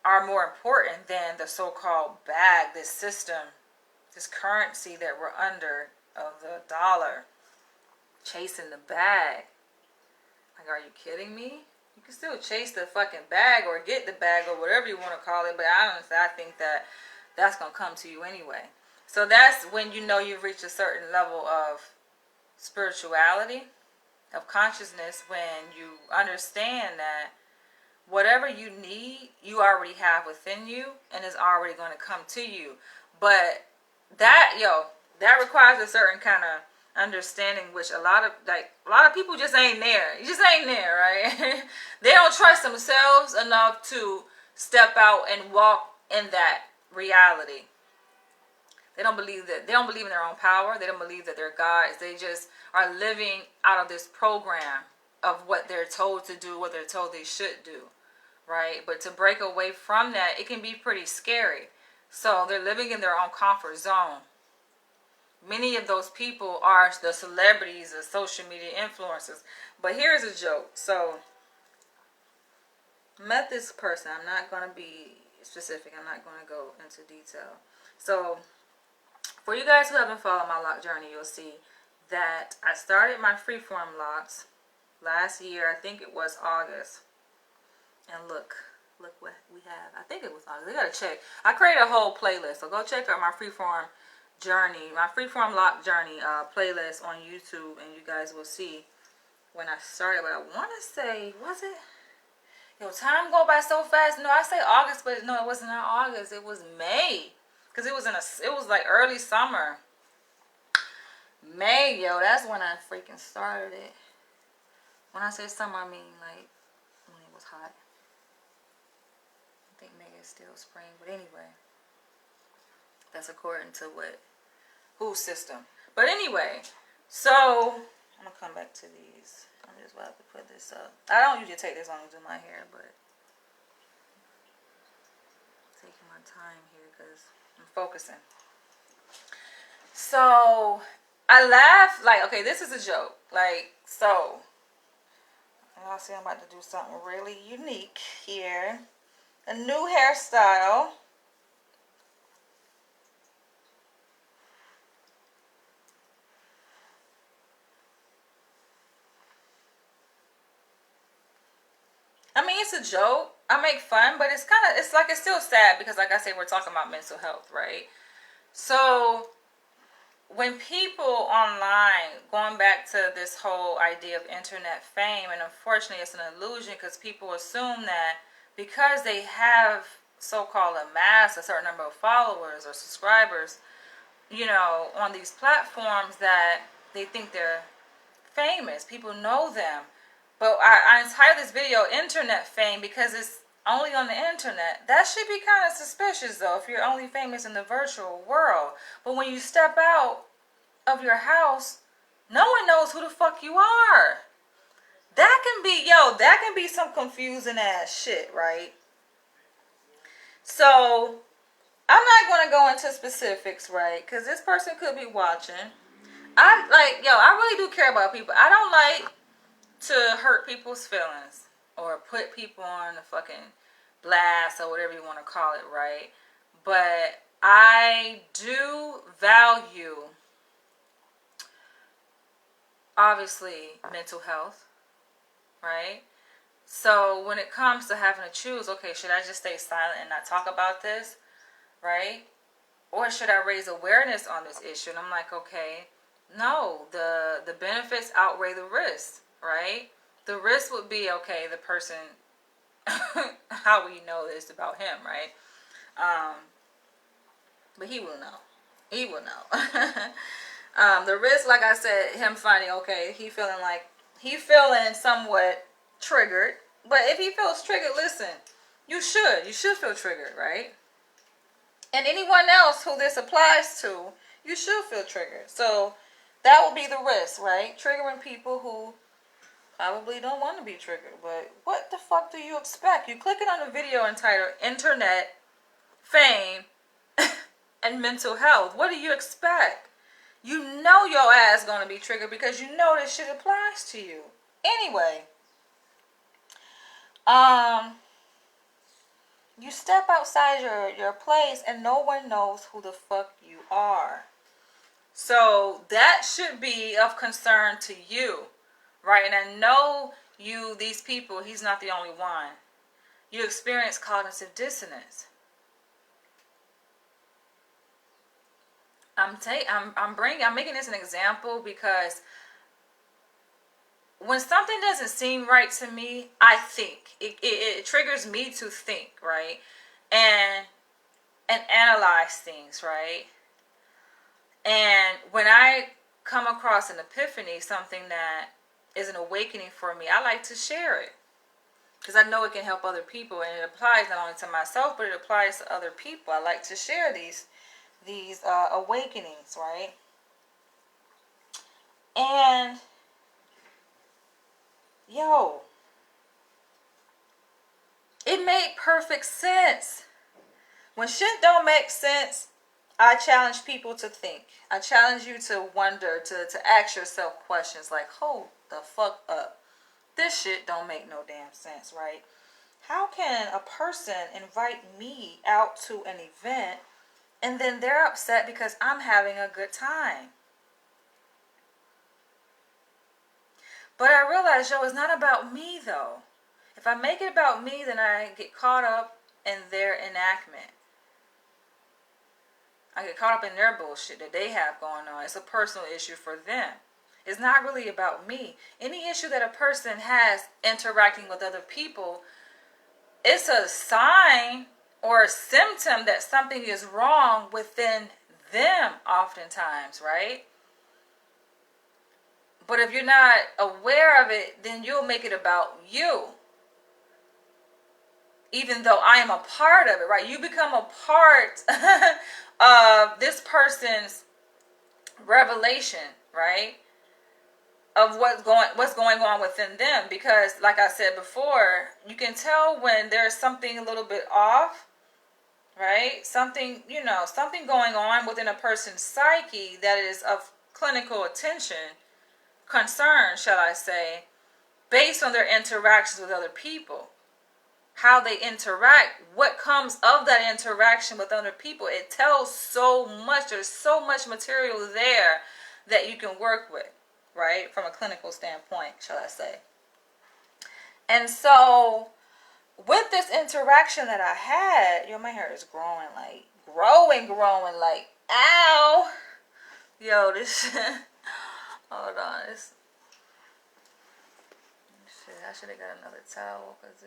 are more important than the so-called bag, this system, this currency that we're under of the dollar, chasing the bag. Like, are you kidding me? You can still chase the fucking bag or get the bag or whatever you want to call it, but honestly, I think that that's going to come to you anyway. So that's when you know you've reached a certain level of spirituality, of consciousness, when you understand that whatever you need, you already have within you and is already going to come to you. But that requires a certain kind of understanding, which a lot of people just ain't there. You just ain't there, right? They don't trust themselves enough to step out and walk in that reality. They don't believe in their own power. They don't believe that they're gods. They just are living out of this program of what they're told to do, what they're told they should do, right? But to break away from that, it can be pretty scary. So they're living in their own comfort zone. Many of those people are the celebrities, the social media influencers. But here's a joke. So, met this person. I'm not going to be specific. I'm not going to go into detail. So, for you guys who haven't followed my lock journey, you'll see that I started my freeform locks last year. I think it was August. And look what we have. I think it was August. We got to check. I created a whole playlist. So, go check out my freeform journey, my freeform lock journey playlist on YouTube, and you guys will see when I started. But I want to say, was it? Yo, time go by so fast. No, I say August, but no, it wasn't in August. It was May, because it was like early summer. May, yo, that's when I freaking started it. When I say summer, I mean like when it was hot. I think May is still spring, but anyway, that's according to what whose system. But anyway, so I'm gonna come back to these. I'm just about to put this up. I don't usually take this long to do my hair, but I'm taking my time here because I'm focusing. So I laugh like, okay, this is a joke. Like, so y'all see I'm about to do something really unique here. A new hairstyle. I mean, it's a joke. I make fun, but it's still sad because, like I said, we're talking about mental health, right? So when people online, going back to this whole idea of internet fame, and unfortunately it's an illusion because people assume that because they have so-called a certain number of followers or subscribers, on these platforms, that they think they're famous. People know them. But I entitled this video Internet Fame because it's only on the internet. That should be kind of suspicious though if you're only famous in the virtual world. But when you step out of your house, no one knows who the fuck you are. That can be some confusing ass shit, right? So I'm not going to go into specifics, right? Because this person could be watching. I really do care about people. I don't like to hurt people's feelings or put people on the fucking blast or whatever you want to call it, right? But I do value, obviously, mental health, right? So when it comes to having to choose, okay, should I just stay silent and not talk about this, right? Or should I raise awareness on this issue? And I'm like, okay, no, the benefits outweigh the risks, right? The risk would be, okay, the person, how we know this about him, right? But he will know. He will know. The risk, like I said, him finding, okay, he feeling somewhat triggered. But if he feels triggered, listen, you should feel triggered, right? And anyone else who this applies to, you should feel triggered. So that will be the risk, right? Triggering people who probably don't want to be triggered. But what the fuck do you expect? You clicking on a video entitled Internet Fame and Mental Health. What do you expect? You know your ass gonna be triggered because you know this shit applies to you. Anyway, you step outside your place and no one knows who the fuck you are. So that should be of concern to you, right? And I know these people, he's not the only one. You experience cognitive dissonance. I'm making this an example because when something doesn't seem right to me, I think it triggers me to think, right, and analyze things, right. And when I come across an epiphany, something that is an awakening for me, I like to share it because I know it can help other people, and it applies not only to myself, but it applies to other people. I like to share these awakenings, right? And it made perfect sense. When shit don't make sense, I challenge people to think. I challenge you to wonder, to ask yourself questions like, hold the fuck up. This shit don't make no damn sense, right? How can a person invite me out to an event and then they're upset because I'm having a good time? But I realize, it's not about me though. If I make it about me, then I get caught up in their enactment. I get caught up in their bullshit that they have going on. It's a personal issue for them. It's not really about me. Any issue that a person has interacting with other people, it's a sign or a symptom that something is wrong within them oftentimes, right? But if you're not aware of it, then you'll make it about you. Even though I am a part of it, right? You become a part of this person's revelation, right? Of what's going on within them. Because like I said before, you can tell when there's something a little bit off, right? Something, something going on within a person's psyche that is of clinical concern, shall I say, based on their interactions with other people. How they interact, what comes of that interaction with other people. It tells so much. There's so much material there that you can work with, right? From a clinical standpoint, shall I say. And so, with this interaction that I had, my hair is growing, like, ow. Yo, this shit. Hold on. I should have got another towel, because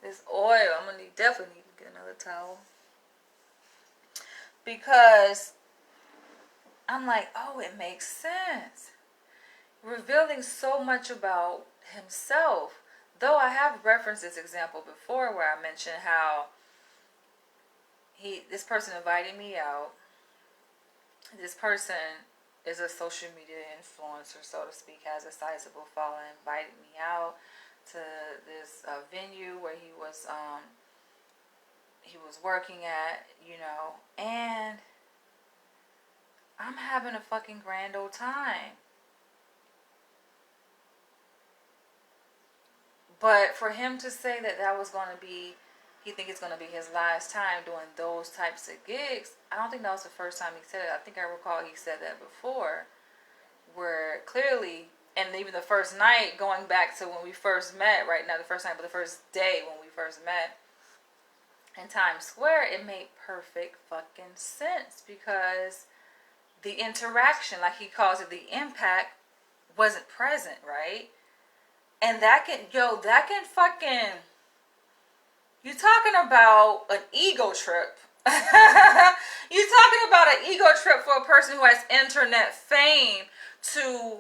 this oil, I'm gonna definitely need to get another towel. Because I'm like, oh, it makes sense. Revealing so much about himself. Though I have referenced this example before where I mentioned how this person invited me out. This person is a social media influencer, so to speak, has a sizable following, invited me out to this venue where he was working at, and I'm having a fucking grand old time. But for him to say that was going to be, he think it's going to be his last time doing those types of gigs, I don't think that was the first time he said it. I think I recall he said that before, where clearly, and even the first night, going back to when we first met, right? Not the first night, but the first day when we first met in Times Square, it made perfect fucking sense, because the interaction, like he calls it, the impact, wasn't present, right? And that can fucking, you talking about an ego trip. You talking about an ego trip for a person who has internet fame to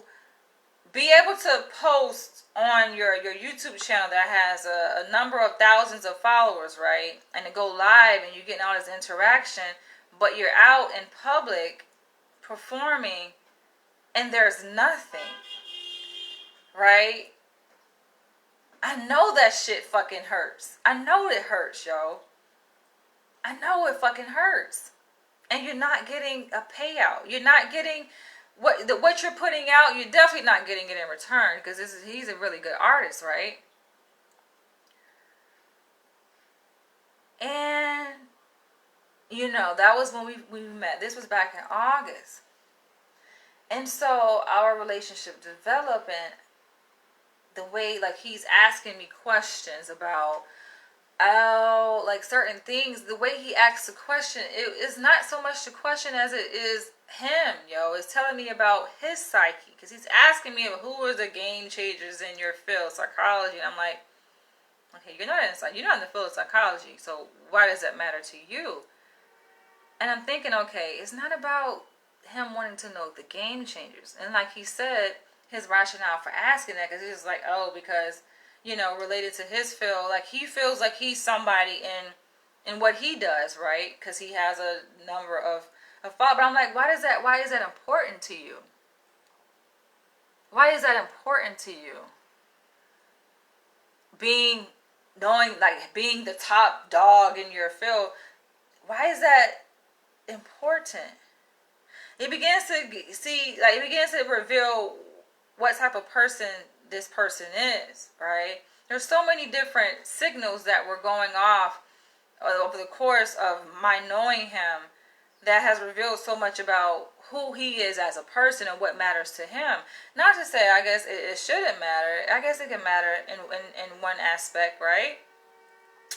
be able to post on your YouTube channel that has a number of thousands of followers, right? And to go live and you're getting all this interaction, but you're out in public performing and there's nothing, right? I know that shit fucking hurts. I know it hurts, yo. I know it fucking hurts. And you're not getting a payout. You're not getting what you're putting out. You're definitely not getting it in return, because he's a really good artist, right? And that was when we met. This was back in August. And so our relationship developed, and the way, like, he's asking me questions about like certain things. The way he asks the question, it is not so much the question as it is him, yo. It's telling me about his psyche, because he's asking me who are the game changers in your field, psychology. And I'm like, okay, you're not in the field of psychology, so why does that matter to you? And I'm thinking, okay, it's not about him wanting to know the game changers. And like he said, his rationale for asking that, because he was like, oh, because, related to his field, like, he feels like he's somebody in what he does, right? Because he has a number of thought. But I'm like, why is that important to you? Why is that important to you? Being the top dog in your field, why is that important? It begins to reveal what type of person this person is, right? There's so many different signals that were going off over the course of my knowing him that has revealed so much about who he is as a person and what matters to him. Not to say, I guess, it shouldn't matter. I guess it can matter in one aspect, right?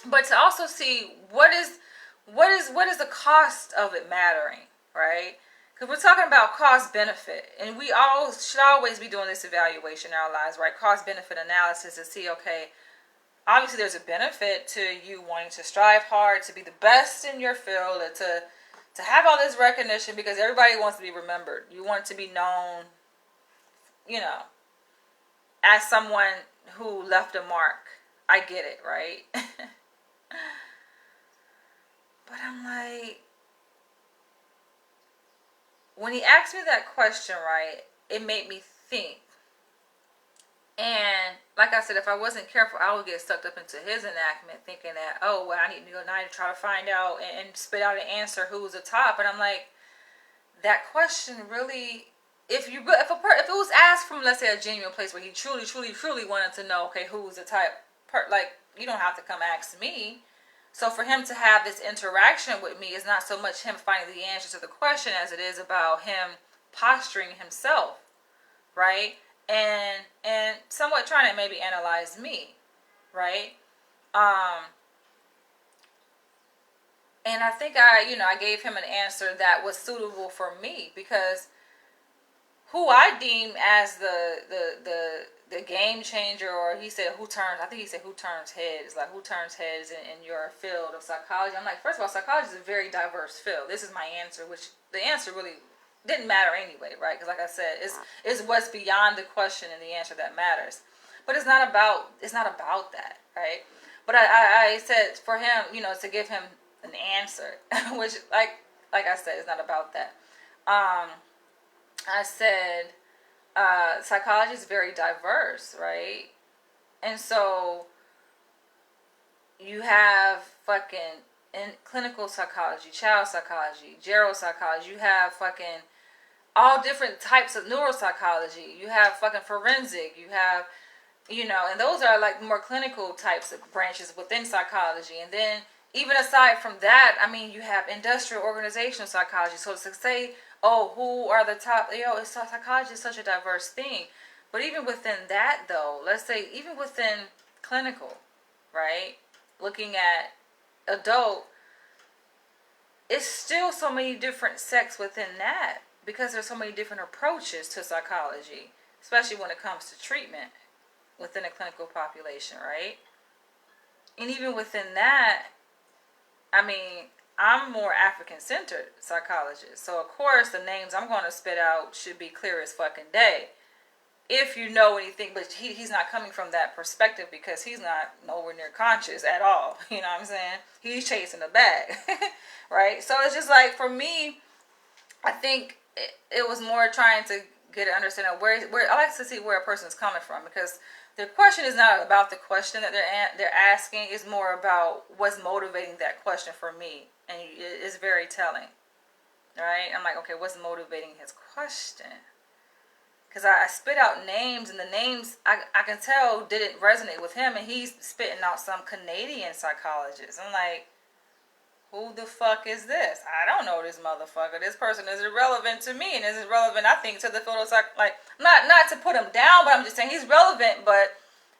But to also see what is the cost of it mattering, right? Because we're talking about cost benefit, and we all should always be doing this evaluation in our lives, right? Cost benefit analysis to see, okay, obviously there's a benefit to you wanting to strive hard to be the best in your field, and to have all this recognition, because everybody wants to be remembered. You want to be known you know, as someone who left a mark. I get it, right? But I'm like, when he asked me that question, right, it made me think. And like I said, if I wasn't careful, I would get sucked up into his enactment, thinking that, oh, well, I need to go now to try to find out and spit out an answer who was the top. And I'm like, that question really, if it was asked from, let's say, a genuine place where he truly, truly, truly wanted to know, okay, who was the type, like, you don't have to come ask me. So for him to have this interaction with me is not so much him finding the answer to the question as it is about him posturing himself, right? And somewhat trying to maybe analyze me, right? And I think I gave him an answer that was suitable for me, because who I deem as the game changer, or he said I think he said who turns heads, like who turns heads in your field of psychology. I'm like, first of all, psychology is a very diverse field. This is my answer, which the answer really didn't matter anyway, right? Because like I said, it's what's beyond the question and the answer that matters. But it's not about that, right? But I said for him, to give him an answer, which like I said, it's not about that. I said psychology is very diverse, right? And so you have fucking in clinical psychology, child psychology, geropsychology. You have fucking all different types of neuropsychology. You have fucking forensic. You have, and those are like more clinical types of branches within psychology. And then even aside from that, I mean, you have industrial organizational psychology. So to say, oh, who are the top? Psychology is such a diverse thing. But even within that, though, let's say even within clinical, right? Looking at adult, it's still so many different sects within that, because there's so many different approaches to psychology, especially when it comes to treatment within a clinical population, right? And even within that, I mean, I'm more African-centered psychologist. So, of course, the names I'm going to spit out should be clear as fucking day. If you know anything, but he's not coming from that perspective, because he's not nowhere near conscious at all. You know what I'm saying? He's chasing the bag, right? So it's just like, for me, I think it was more trying to get an understanding of where I like to see where a person's coming from, because the question is not about the question that they're asking. It's more about what's motivating that question for me, and it's very telling, right? I'm like, okay, what's motivating his question? Because I spit out names, and the names I can tell didn't resonate with him, and he's spitting out some Canadian psychologist. I'm like, who the fuck is this? I don't know this motherfucker. This person is irrelevant to me, and is relevant, I think, to the field of like, not to put him down, but I'm just saying he's relevant, but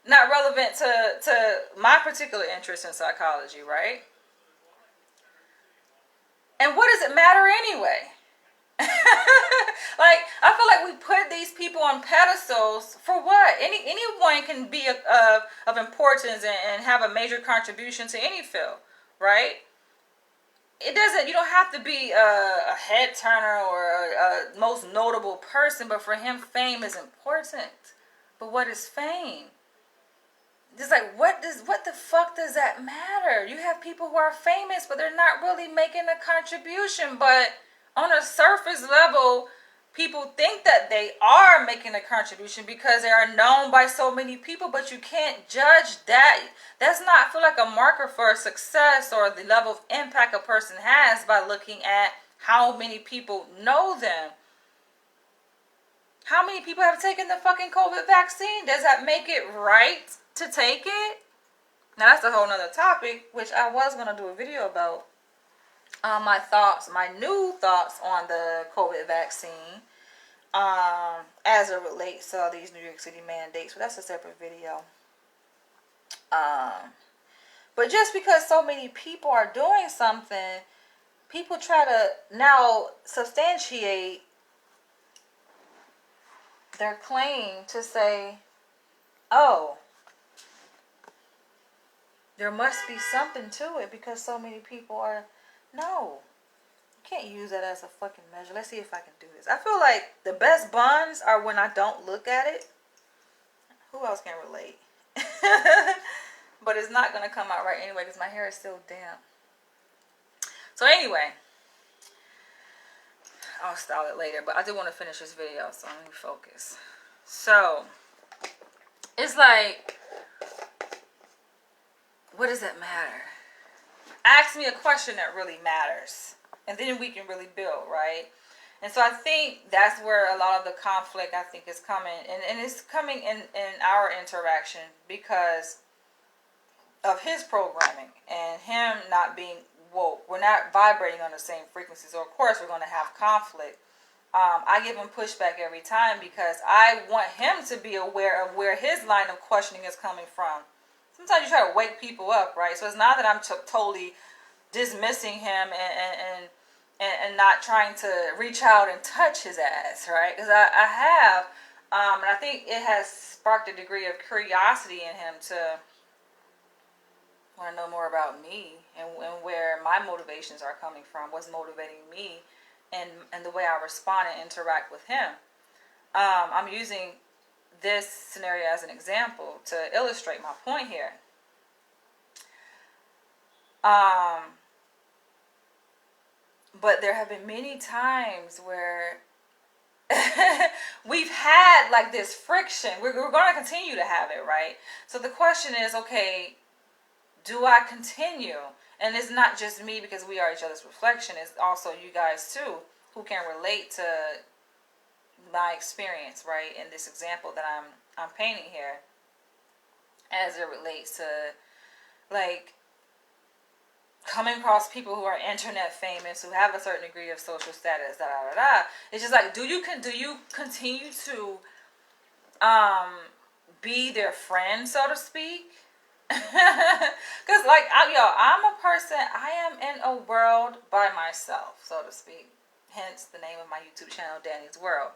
not relevant to my particular interest in psychology, right? And what does it matter anyway? Like, I feel like we put these people on pedestals for what? Anyone can be of importance and have a major contribution to any field, right? It doesn't. You don't have to be a head turner or a most notable person, but for him, fame is important. But what is fame? It's like, what the fuck does that matter? You have people who are famous, but they're not really making a contribution. But on a surface level, people think that they are making a contribution because they are known by so many people, but you can't judge that. That's not feel like a marker for success or the level of impact a person has by looking at how many people know them. How many people have taken the fucking COVID vaccine? Does that make it right to take it? Now that's a whole nother topic, which I was going to do a video about. My new thoughts on the COVID vaccine, as it relates to all these New York City mandates. But that's a separate video. But just because so many people are doing something, people try to now substantiate their claim to say, oh, there must be something to it because so many people are. No. Can't use that as a fucking measure. Let's see if I can do this. I feel like the best buns are when I don't look at it. Who else can relate? But it's not going to come out right anyway because my hair is still damp. So anyway, I'll style it later. But I do want to finish this video, so I'm going to focus. So, it's like, what does it matter? Ask me a question that really matters. And then we can really build, right? And so I think that's where a lot of the conflict, I think, is coming. And it's coming in our interaction because of his programming and him not being woke. We're not vibrating on the same frequency. So, of course, we're going to have conflict. I give him pushback every time because I want him to be aware of where his line of questioning is coming from. Sometimes you try to wake people up, right? So it's not that I'm totally dismissing him and not trying to reach out and touch his ass, right? Because I have, and I think it has sparked a degree of curiosity in him to want to know more about me and where my motivations are coming from, what's motivating me, and the way I respond and interact with him. I'm using this scenario as an example to illustrate my point here. But there have been many times where we've had like this friction. We're going to continue to have it, right? So the question is, okay, do I continue? And it's not just me because we are each other's reflection. It's also you guys too who can relate to my experience, right? In this example that I'm painting here, as it relates to like coming across people who are internet famous, who have a certain degree of social status, It's just like, do you continue to be their friend, so to speak? Because like I'm a person. I am in a world by myself, so to speak. Hence the name of my YouTube channel, Danny's World.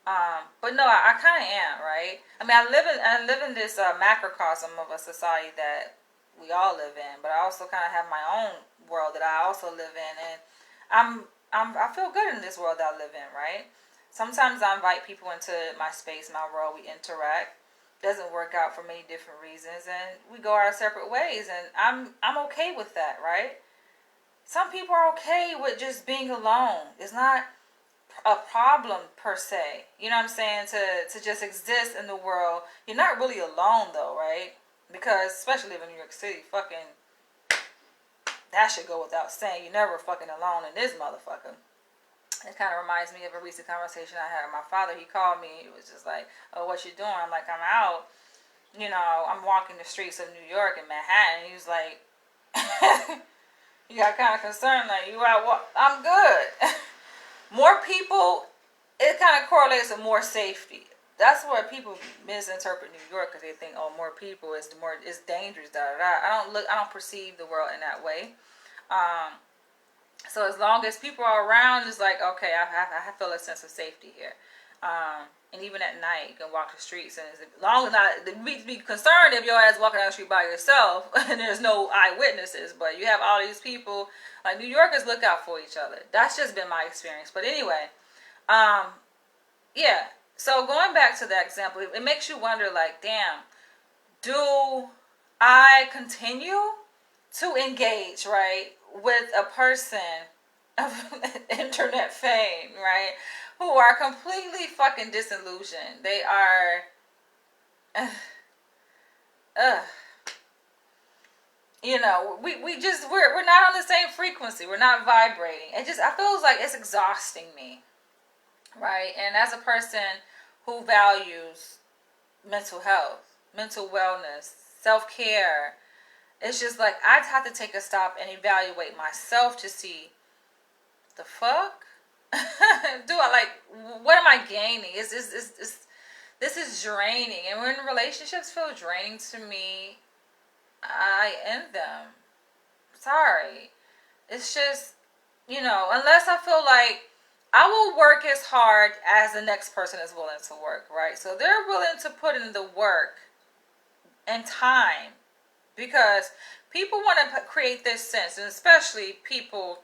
But no, I kind of am, right? I mean, I live in this macrocosm of a society that we all live in, but I also kind of have my own world that I also live in, and I feel good in this world that I live in, right? Sometimes I invite people into my space, my world. We interact. Doesn't work out for many different reasons, and we go our separate ways, and I'm okay with that, right? Some people are okay with just being alone. It's not a problem per se. You know what I'm saying? To just exist in the world. You're not really alone though, right? Because especially living in New York City, fucking that should go without saying. You're never fucking alone in this motherfucker. It kind of reminds me of a recent conversation I had with my father. He called me. He was just like, "Oh, what you doing?" I'm like, "I'm out. You know, I'm walking the streets of New York and Manhattan." He was like, "You got kind of concerned, like you out? I'm good." More people, it kind of correlates with more safety. That's where people misinterpret New York because they think, "Oh, more people is dangerous." I don't perceive the world in that way. So as long as people are around, it's like, okay, I feel a sense of safety here. And even at night, you can walk the streets, and as long as not, be concerned if your ass walking down the street by yourself and there's no eyewitnesses. But you have all these people, like New Yorkers, look out for each other. That's just been my experience. But anyway, yeah. So going back to that example, it makes you wonder, like, damn, do I continue to engage, right, with a person of internet fame, right, who are completely fucking disillusioned? They are, you know, we're not on the same frequency. We're not vibrating. I feel like it's exhausting me, right? And as a person who values mental health, mental wellness, self-care, it's just like I have to take a stop and evaluate myself to see the fuck do I like. What am I gaining? This is draining, and when relationships feel draining to me, I end them. Sorry, it's just, you know, unless I feel like I will work as hard as the next person is willing to work, right? So they're willing to put in the work and time. Because people want to create this sense, and especially people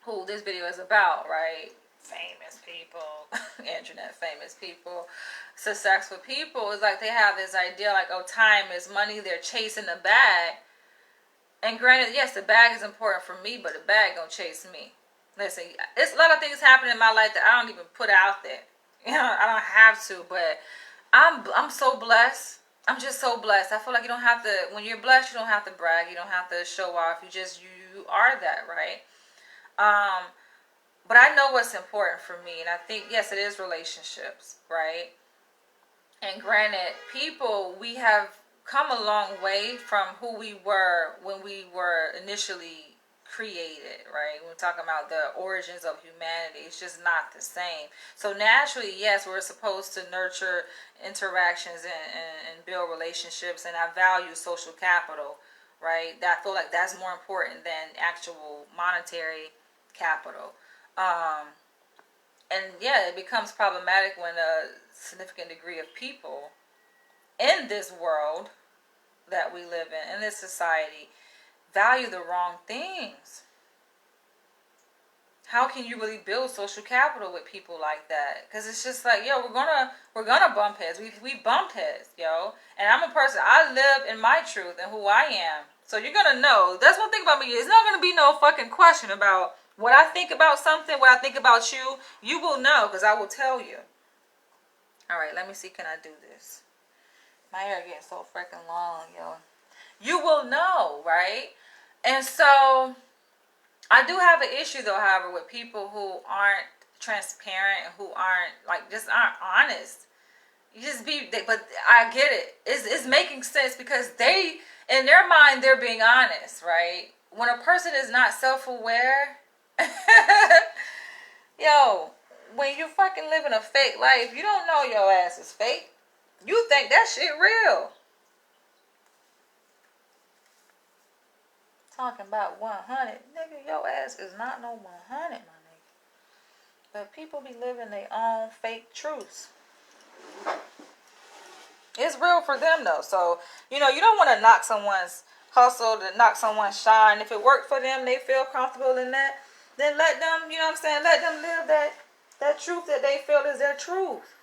who this video is about, right? Famous people, internet famous people, successful people. It's like they have this idea like, oh, time is money. They're chasing the bag. And granted, yes, the bag is important for me, but the bag don't chase me. Listen, it's a lot of things happening in my life that I don't even put out there. You know, I don't have to, but I'm so blessed. I'm just so blessed. I feel like you don't have to, when you're blessed, you don't have to brag. You don't have to show off. You are that, right? But I know what's important for me. And I think, yes, it is relationships, right? And granted, people, we have come a long way from who we were when we were initially created, right? We're talking about the origins of humanity. It's just not the same. So naturally, yes, we're supposed to nurture interactions and build relationships, and I value social capital, right? That I feel like that's more important than actual monetary capital. And yeah, it becomes problematic when a significant degree of people in this world that we live in this society, value the wrong things. How can you really build social capital with people like that? Because it's just like, yo, we're gonna bump heads. We bumped heads, yo. And I'm a person. I live in my truth and who I am. So you're gonna know. That's one thing about me. It's not gonna be no fucking question about what I think about something, what I think about you. You will know because I will tell you. All right, let me see. Can I do this? My hair getting so freaking long, yo. You will know, right? And so I do have an issue though, however, with people who aren't transparent and who aren't just aren't honest. But I get it. It's making sense because they, in their mind, they're being honest, right? When a person is not self-aware, yo, when you fucking living a fake life, you don't know your ass is fake. You think that shit real. Talking about 100. Nigga, your ass is not no 100, my nigga. But people be living their own fake truths. It's real for them, though. So, you don't want to knock someone's hustle, to knock someone's shine. If it worked for them, they feel comfortable in that, then let them, you know what I'm saying, let them live that truth that they feel is their truth.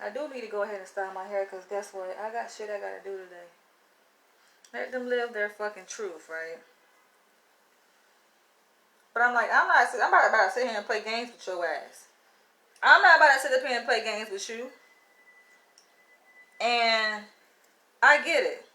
I do need to go ahead and style my hair because guess what? I got shit I got to do today. Let them live their fucking truth, right? But I'm like, I'm not about to sit here and play games with your ass. I'm not about to sit up here and play games with you. And I get it.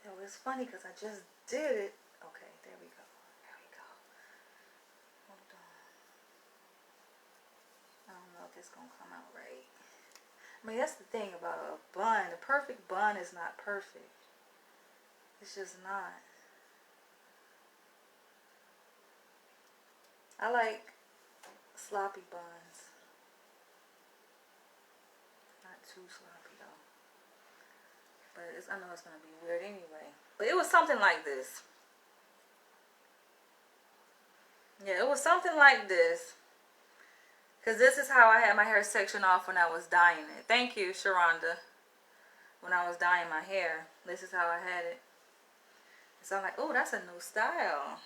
Yo, it's funny because I just did it. Okay, there we go. Hold on. I don't know if it's going to come out right. I mean, that's the thing about a bun. The perfect bun is not perfect. It's just not. I like sloppy buns. Not too sloppy though. But I know it's going to be weird anyway. But it was something like this. Yeah, it was something like this. Because this is how I had my hair sectioned off when I was dyeing it. Thank you, Sharonda. When I was dyeing my hair, this is how I had it. So I'm like, oh, that's a new style.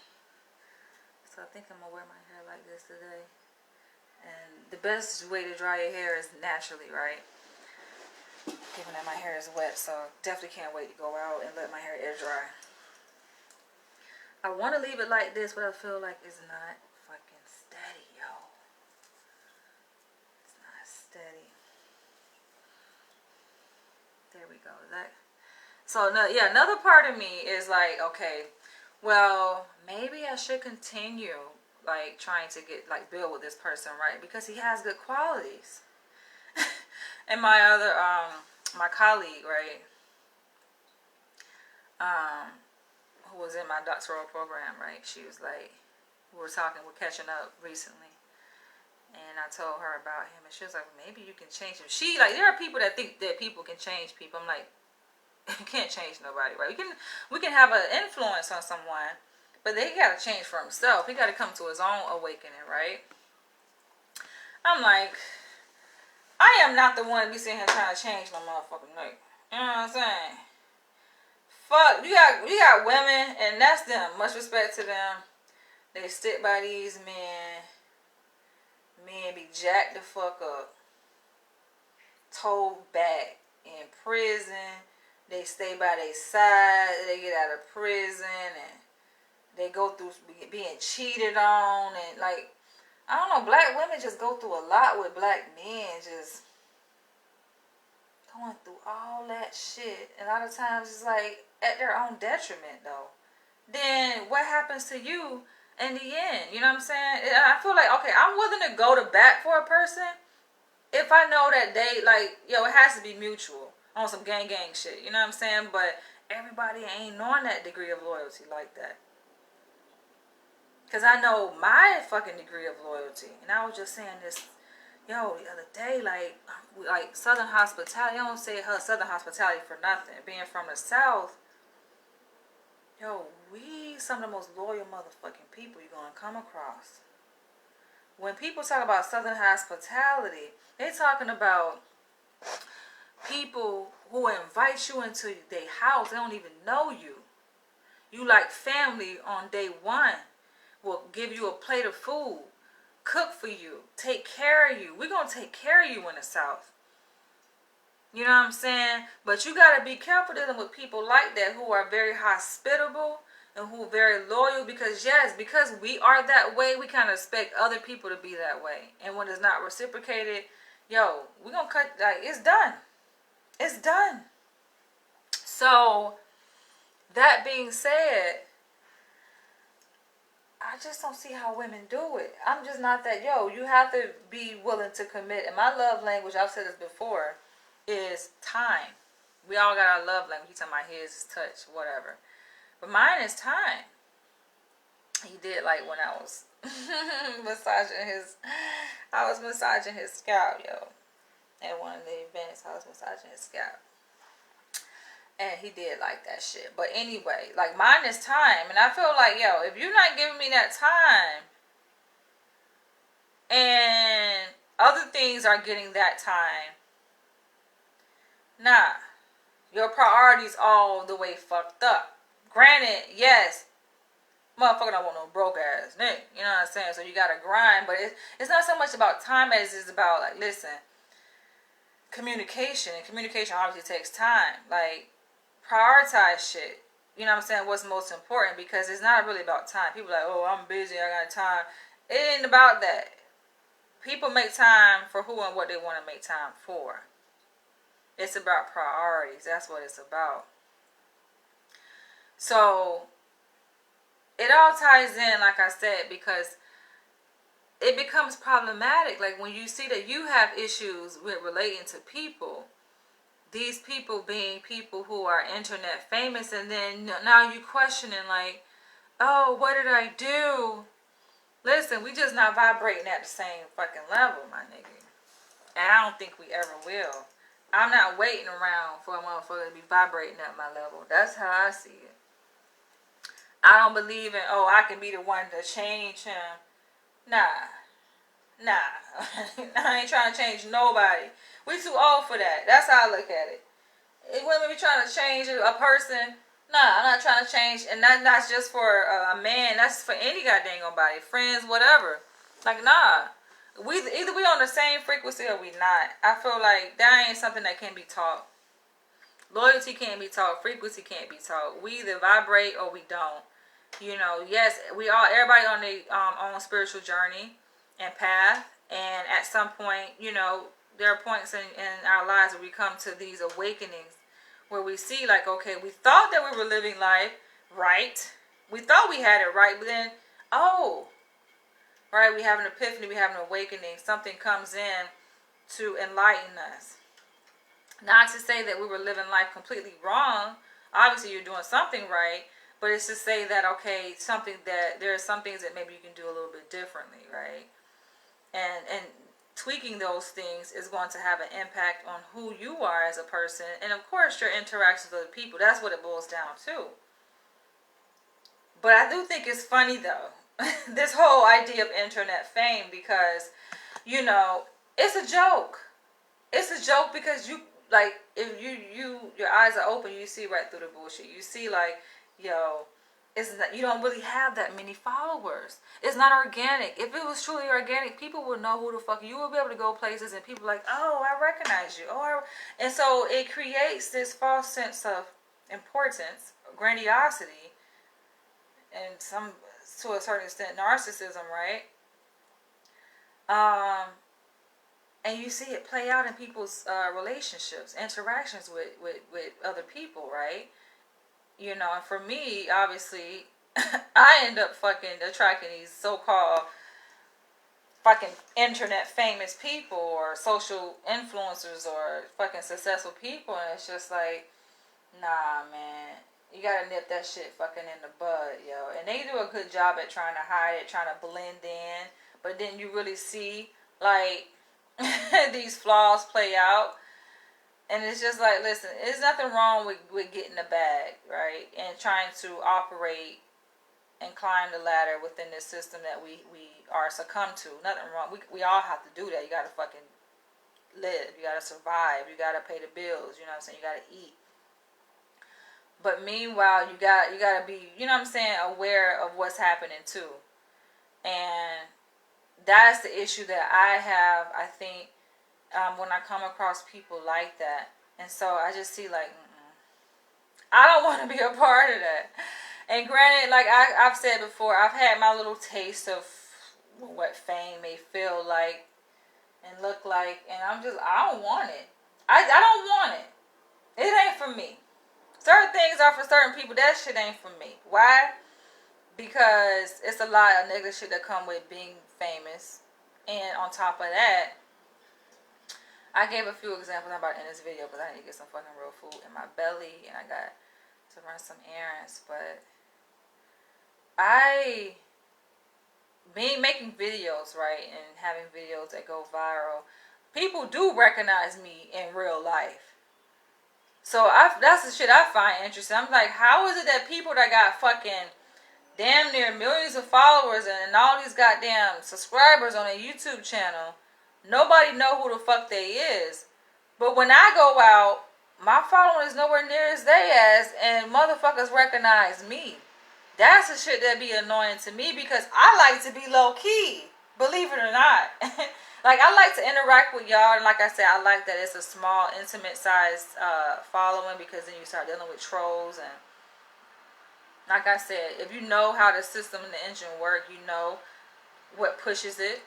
So I think I'm going to wear my hair like this today. And the best way to dry your hair is naturally, right? Given that my hair is wet, so definitely can't wait to go out and let my hair air dry. I want to leave it like this, but I feel like it's not fucking steady, yo. It's not steady. There we go. So yeah, another part of me is like, okay, well, maybe I should continue like trying to build with this person, right? Because he has good qualities. And my other my colleague, right, who was in my doctoral program, right, she was like, we're catching up recently, and I told her about him, and she was like, maybe you can change him. There are people that think that people can change people. I'm like, you can't change nobody, right? We can have an influence on someone, but he got to change for himself. He got to come to his own awakening, right? I'm like, I am am not the one to be sitting here trying to change no motherfucking nigga. You know what I'm saying? Fuck, you got women, and that's them. Much respect to them. They stick by these men. Men be jacked the fuck up. Told back in prison. They stay by their side. They get out of prison and they go through being cheated on, and like, I don't know, black women just go through a lot with black men, just going through all that shit. And a lot of times it's like at their own detriment though. Then what happens to you in the end? You know what I'm saying? And I feel like, okay, I'm willing to go to bat for a person if I know that they, like, yo, it has to be mutual on some gang shit. You know what I'm saying? But everybody ain't knowing that degree of loyalty like that. Because I know my fucking degree of loyalty. And I was just saying this, yo, the other day, like Southern hospitality. I don't say her Southern hospitality for nothing. Being from the South, yo, we some of the most loyal motherfucking people you're going to come across. When people talk about Southern hospitality, they talking about people who invite you into their house. They don't even know you. You like family on day one. Will give you a plate of food, cook for you, take care of you. We're going to take care of you in the South. You know what I'm saying? But you got to be careful dealing with people like that who are very hospitable and who are very loyal, because yes, because we are that way, we kind of expect other people to be that way. And when it's not reciprocated, yo, we're going to cut, like, it's done. It's done. So, that being said, I just don't see how women do it. I'm just not that, yo, you have to be willing to commit. And my love language, I've said this before, is time. We all got our love language. He's talking about his, touch, whatever. But mine is time. He did like when I was massaging his scalp, yo. At one of the events, I was massaging his scalp. And he did like that shit. But anyway, like, mine is time. And I feel like, yo, if you're not giving me that time and other things are getting that time, nah. Your priorities all the way fucked up. Granted, yes, motherfucker don't want no broke ass nigga. You know what I'm saying? So you gotta grind. But it's not so much about time as it's about, like, listen, communication. And communication obviously takes time. Like, prioritize shit. You know what I'm saying? What's most important, because it's not really about time. People are like, oh, I'm busy, I got time. It ain't about that. People make time for who and what they want to make time for. It's about priorities. That's what it's about. So it all ties in, like I said, because it becomes problematic. Like, when you see that you have issues with relating to people, these people being people who are internet famous, and then now you questioning, like, oh, what did I do? Listen, we just not vibrating at the same fucking level, my nigga. And I don't think we ever will. I'm not waiting around for a motherfucker to be vibrating at my level. That's how I see it. I don't believe in, oh, I can be the one to change him. Nah. I ain't trying to change nobody. We too old for that. That's how I look at it. If women be trying to change a person, nah, I'm not trying to change. And that's not just for a man. That's for any goddamn body. Friends, whatever. Like, nah. Either we on the same frequency or we not. I feel like that ain't something that can be taught. Loyalty can't be taught. Frequency can't be taught. We either vibrate or we don't. You know, yes, everybody on their own spiritual journey and path. And at some point, you know, there are points in our lives where we come to these awakenings where we see, like, okay, we thought that we were living life right. We thought we had it right, but then, oh, right, we have an epiphany, we have an awakening. Something comes in to enlighten us. Not to say that we were living life completely wrong. Obviously, you're doing something right, but it's to say that, okay, there are some things that maybe you can do a little bit differently, right? And tweaking those things is going to have an impact on who you are as a person, and of course your interactions with other people. That's what it boils down to. But I do think it's funny though, this whole idea of internet fame, because, you know, it's a joke. it's a joke because you like if your eyes are open, you see right through the bullshit. You see like, yo, it's not, you don't really have that many followers. It's not organic. If it was truly organic, people would know who the fuck you would be able to go places and people like, oh, I recognize you. And so it creates this false sense of importance, grandiosity, and some to a certain extent narcissism, right? And you see it play out in people's relationships, interactions with other people, right? You know, and for me, obviously, I end up fucking attracting these so-called fucking internet famous people or social influencers or fucking successful people, and it's just like, nah, man, you gotta nip that shit fucking in the bud, yo. And they do a good job at trying to hide it, trying to blend in, but then you really see like these flaws play out. And it's just like, listen, there's nothing wrong with getting the bag, right? And trying to operate and climb the ladder within this system that we are succumbed to. Nothing wrong. We all have to do that. You got to fucking live. You got to survive. You got to pay the bills. You know what I'm saying? You got to eat. But meanwhile, you got to be, you know what I'm saying, aware of what's happening too. And that's the issue that I have, I think, when I come across people like that. And so I just see like, I don't want to be a part of that. And granted, like I've said before, I've had my little taste of what fame may feel like and look like. And I don't want it. I don't want it. It ain't for me. Certain things are for certain people. That shit ain't for me. Why? Because it's a lot of negative shit that come with being famous. And on top of that, I gave a few examples. I'm about to end this video because I need to get some fucking real food in my belly and I got to run some errands. But making videos, right, and having videos that go viral, people do recognize me in real life. So that's the shit I find interesting. I'm like, how is it that people that got fucking damn near millions of followers and all these goddamn subscribers on a YouTube channel, nobody know who the fuck they is. But when I go out, my following is nowhere near as they as, and motherfuckers recognize me. That's the shit that be annoying to me because I like to be low key, believe it or not. Like, I like to interact with y'all, and like I said, I like that it's a small, intimate sized following because then you start dealing with trolls. And like I said, if you know how the system and the engine work, you know what pushes it.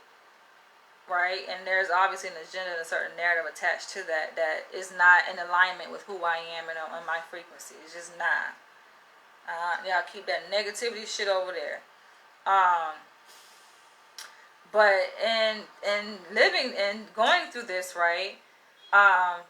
Right, and there's obviously an agenda and a certain narrative attached to that is not in alignment with who I am and my frequency. It's just not. Y'all keep that negativity shit over there. But in living and going through this, right? I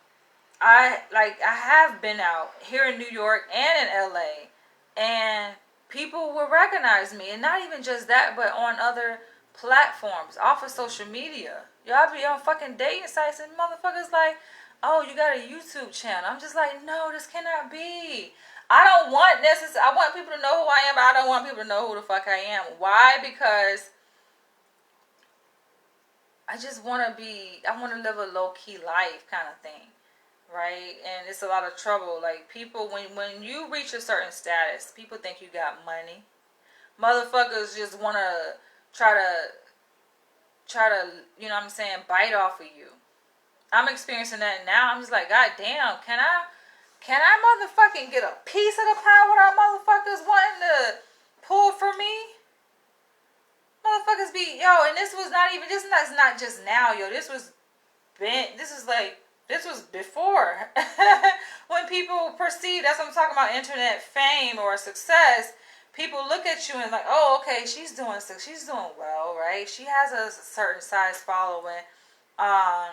have been out here in New York and in LA, and people will recognize me, and not even just that, but on other platforms off of social media. Y'all be on fucking dating sites and motherfuckers like, oh, you got a YouTube channel. I'm just like, no, this cannot be. I want people to know who I am, but I don't want people to know who the fuck I am. Why? Because I want to live a low-key life kind of thing, right? And it's a lot of trouble. Like, people, when you reach a certain status, people think you got money. Motherfuckers just want to try to, you know what I'm saying, bite off of you. I'm experiencing that now. I'm just like, God damn, can I motherfucking get a piece of the pie without motherfuckers wanting to pull for me? Motherfuckers be, yo, and this was not just now, yo. This was before. When people perceive, that's what I'm talking about, internet fame or success. People look at you and like, oh, okay, she's doing well, right? She has a certain size following. I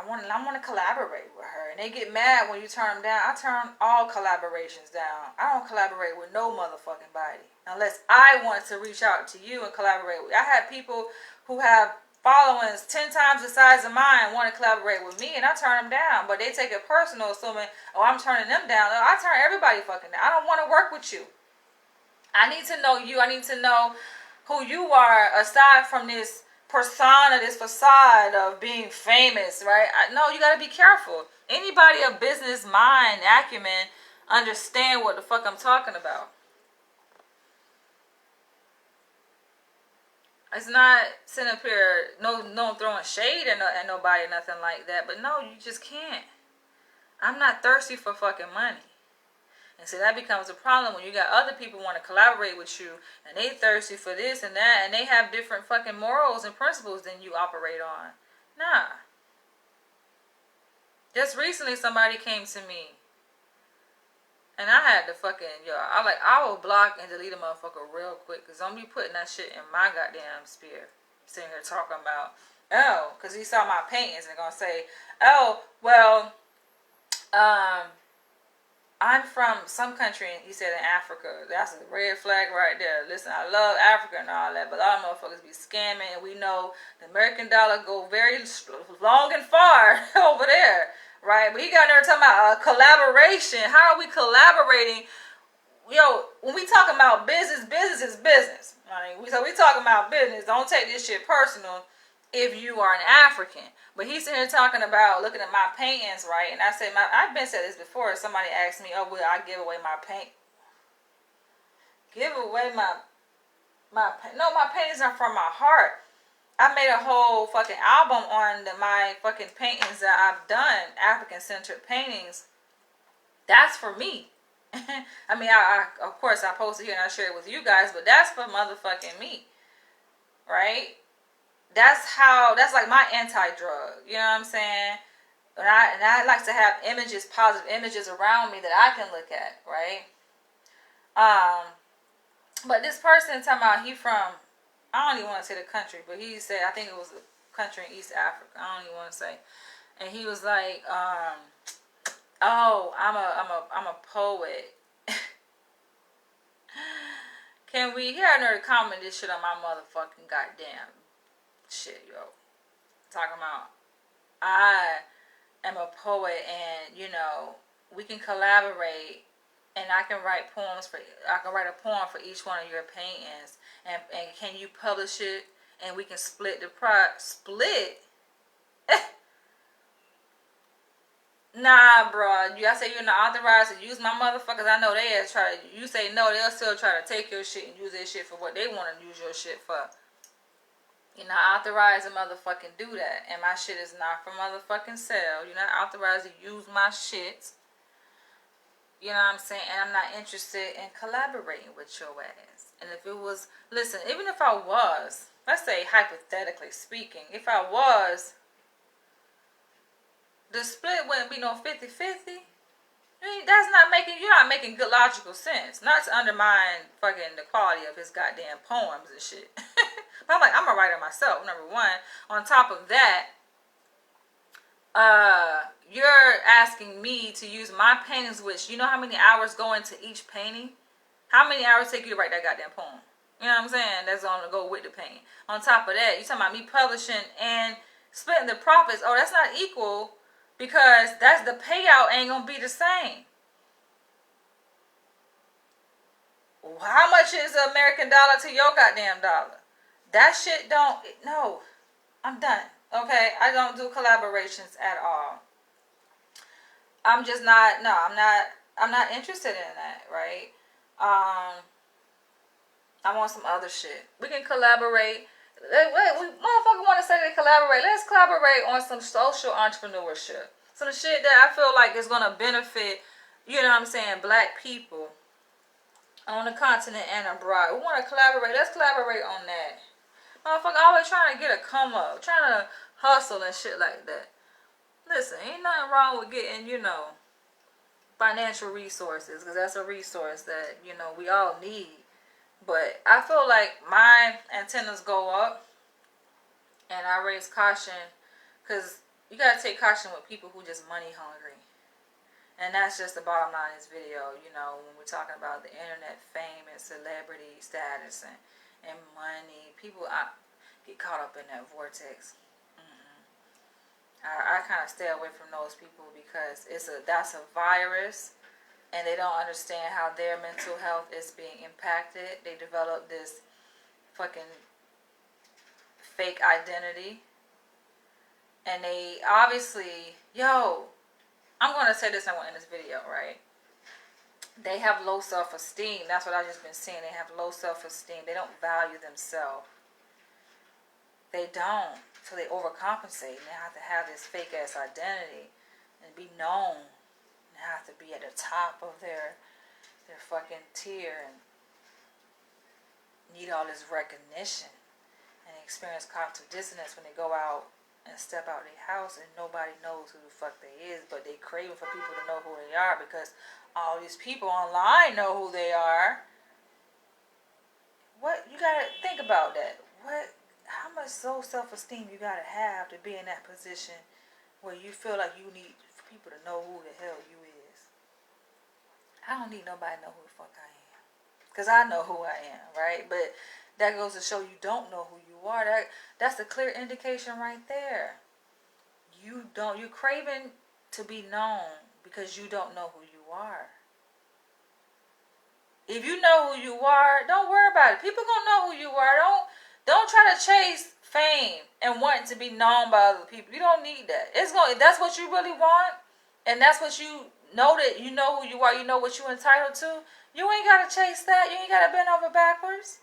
want to collaborate with her, and they get mad when you turn them down. I turn all collaborations down. I don't collaborate with no motherfucking body unless I want to reach out to you and collaborate with you. I have people who have followings 10 times the size of mine want to collaborate with me, and I turn them down. But they take it personal, assuming, oh, I'm turning them down. No, I turn everybody fucking down. I don't want to work with you. I need to know you. I need to know who you are aside from this persona, this facade of being famous, right? No, you gotta be careful. Anybody of business mind, acumen, understand what the fuck I'm talking about. It's not sitting up here, no throwing shade at nobody, nothing like that. But no, you just can't. I'm not thirsty for fucking money. And so that becomes a problem when you got other people want to collaborate with you and they thirsty for this and that and they have different fucking morals and principles than you operate on. Nah. Just recently somebody came to me and I had to fucking, I will block and delete a motherfucker real quick because don't be putting that shit in my goddamn sphere. Sitting here talking about, oh, because he saw my paintings and gonna say, oh, well, I'm from some country, and he said in Africa. That's a red flag right there. Listen, I love Africa and all that, but a lot of motherfuckers be scamming, and we know the American dollar go very long and far over there, right? But he got there talking about collaboration. How are we collaborating? Yo, when we talking about business, business is business. So we talking about business. Don't take this shit personal if you are an African. But he's sitting here talking about looking at my paintings, right? And I said, I've been said this before. Somebody asked me, oh, will I give away my paint? Give away my no, my paintings are from my heart. I made a whole fucking album on my fucking paintings that I've done, African-centered paintings. That's for me. I mean, I of course I post it here and I share it with you guys, but that's for motherfucking me, right? That's like my anti-drug. You know what I'm saying? And I like to have images, positive images around me that I can look at, right? But this person talking about he from, I don't even want to say the country, but he said, I think it was a country in East Africa. I don't even want to say. And he was like, oh, I'm a poet. Can we hear another comment this shit on my motherfucking goddamn shit, yo? Talking about I am a poet and we can collaborate and I can write a poem for each one of your paintings and can you publish it and we can split the split. Nah, bro. I say you're not authorized to use my motherfuckers. I know they try to. You say no, they'll still try to take your shit and use their shit for what they want to use your shit for. You're not authorized to motherfucking do that, and my shit is not for motherfucking sale. You're not authorized to use my shit. You know what I'm saying? And I'm not interested in collaborating with your ass. And if it was, listen, even if I was, let's say hypothetically speaking, if I was. The split wouldn't be no 50-50. I mean, you're not making good logical sense. Not to undermine fucking the quality of his goddamn poems and shit. But I'm like, I'm a writer myself, number one. On top of that, you're asking me to use my paintings, which you know how many hours go into each painting? How many hours take you to write that goddamn poem? You know what I'm saying? That's going to go with the painting. On top of that, you're talking about me publishing and splitting the profits. Oh, that's not equal. Because the payout ain't gonna be the same. How much is the American dollar to your goddamn dollar? That shit don't. No, I'm done. Okay, I don't do collaborations at all. I'm just not. No, I'm not interested in that. Right? I want some other shit. We can collaborate. We motherfucker want to say they collaborate. Let's collaborate on some social entrepreneurship. Some shit that I feel like is going to benefit, you know what I'm saying, black people on the continent and abroad. We want to collaborate. Let's collaborate on that. Motherfucker always trying to get a come up, trying to hustle and shit like that. Listen, ain't nothing wrong with getting, financial resources, because that's a resource that, we all need. But I feel like my antennas go up and I raise caution because you got to take caution with people who just money hungry. And that's just the bottom line of this video, when we're talking about the internet fame and celebrity status and money. People get caught up in that vortex. I kind of stay away from those people because that's a virus. And they don't understand how their mental health is being impacted. They develop this fucking fake identity. And they obviously, I'm going to say this, I want to end this video, right? They have low self-esteem. That's what I've just been seeing. They have low self-esteem. They don't value themselves. They don't. So they overcompensate. And they have to have this fake-ass identity and be known. And have to be at the top of their fucking tier and need all this recognition. And experience cognitive dissonance when they go out and step out of their house and nobody knows who the fuck they is, but they craving for people to know who they are because all these people online know who they are. What, you gotta think about that. How much low self-esteem you gotta have to be in that position where you feel like you need for people to know who the hell you is. I don't need nobody to know who the fuck I am, because I know who I am, right? But that goes to show you don't know who you are. That's a clear indication right there. You're craving to be known because you don't know who you are. If you know who you are, don't worry about it. People gonna know who you are. Don't try to chase fame and want to be known by other people. You don't need that. If that's what you really want, and that's what you know, that you know who you are, you know what you're entitled to, you ain't gotta chase that. You ain't gotta bend over backwards.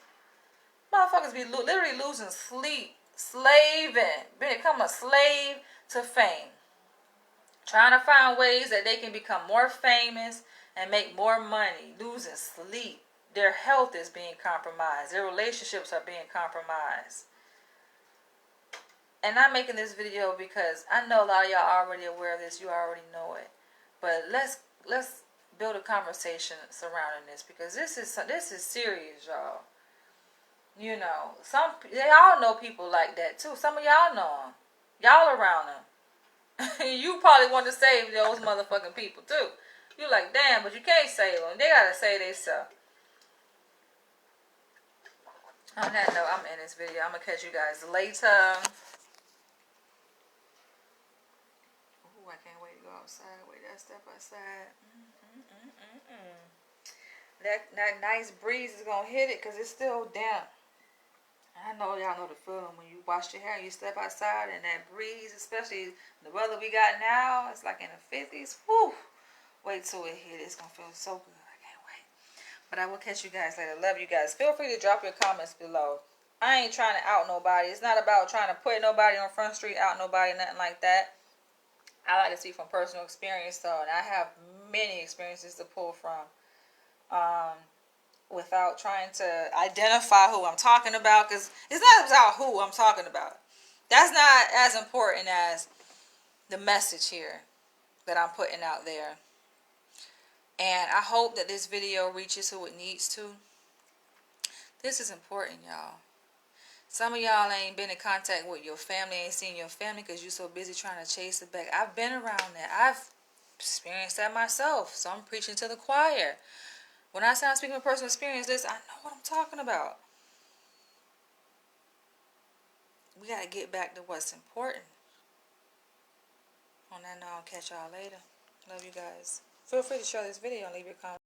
Motherfuckers be literally losing sleep, slaving, become a slave to fame. Trying to find ways that they can become more famous and make more money, losing sleep. Their health is being compromised. Their relationships are being compromised. And I'm making this video because I know a lot of y'all are already aware of this. You already know it. But let's build a conversation surrounding this, because this is serious, y'all. You know, they all know people like that too. Some of y'all know them. Y'all around them. You probably want to save those motherfucking people too. You like, damn, but you can't save them. They gotta save themselves. On that note, I'm in this video. I'm gonna catch you guys later. Ooh, I can't wait to go outside. Wait, that step outside. That nice breeze is gonna hit it because it's still damp. I know y'all know the feeling when you wash your hair and you step outside and that breeze, especially the weather we got now, it's like in the 50s. Whew. Wait till it hit. It's going to feel so good. I can't wait. But I will catch you guys later. Love you guys. Feel free to drop your comments below. I ain't trying to out nobody. It's not about trying to put nobody on Front Street, out nobody, nothing like that. I like to speak from personal experience, though, and I have many experiences to pull from. Without trying to identify who I'm talking about, because it's not about who I'm talking about. That's not as important as the message here that I'm putting out there. And I hope that this video reaches who it needs to. This is important, y'all. Some of y'all ain't been in contact with your family, ain't seen your family because you're so busy trying to chase it back. I've been around that. I've experienced that myself, so I'm preaching to the choir. When I say I'm speaking from personal experience, I know what I'm talking about. We got to get back to what's important. On that note, I'll catch y'all later. Love you guys. Feel free to share this video and leave your comments.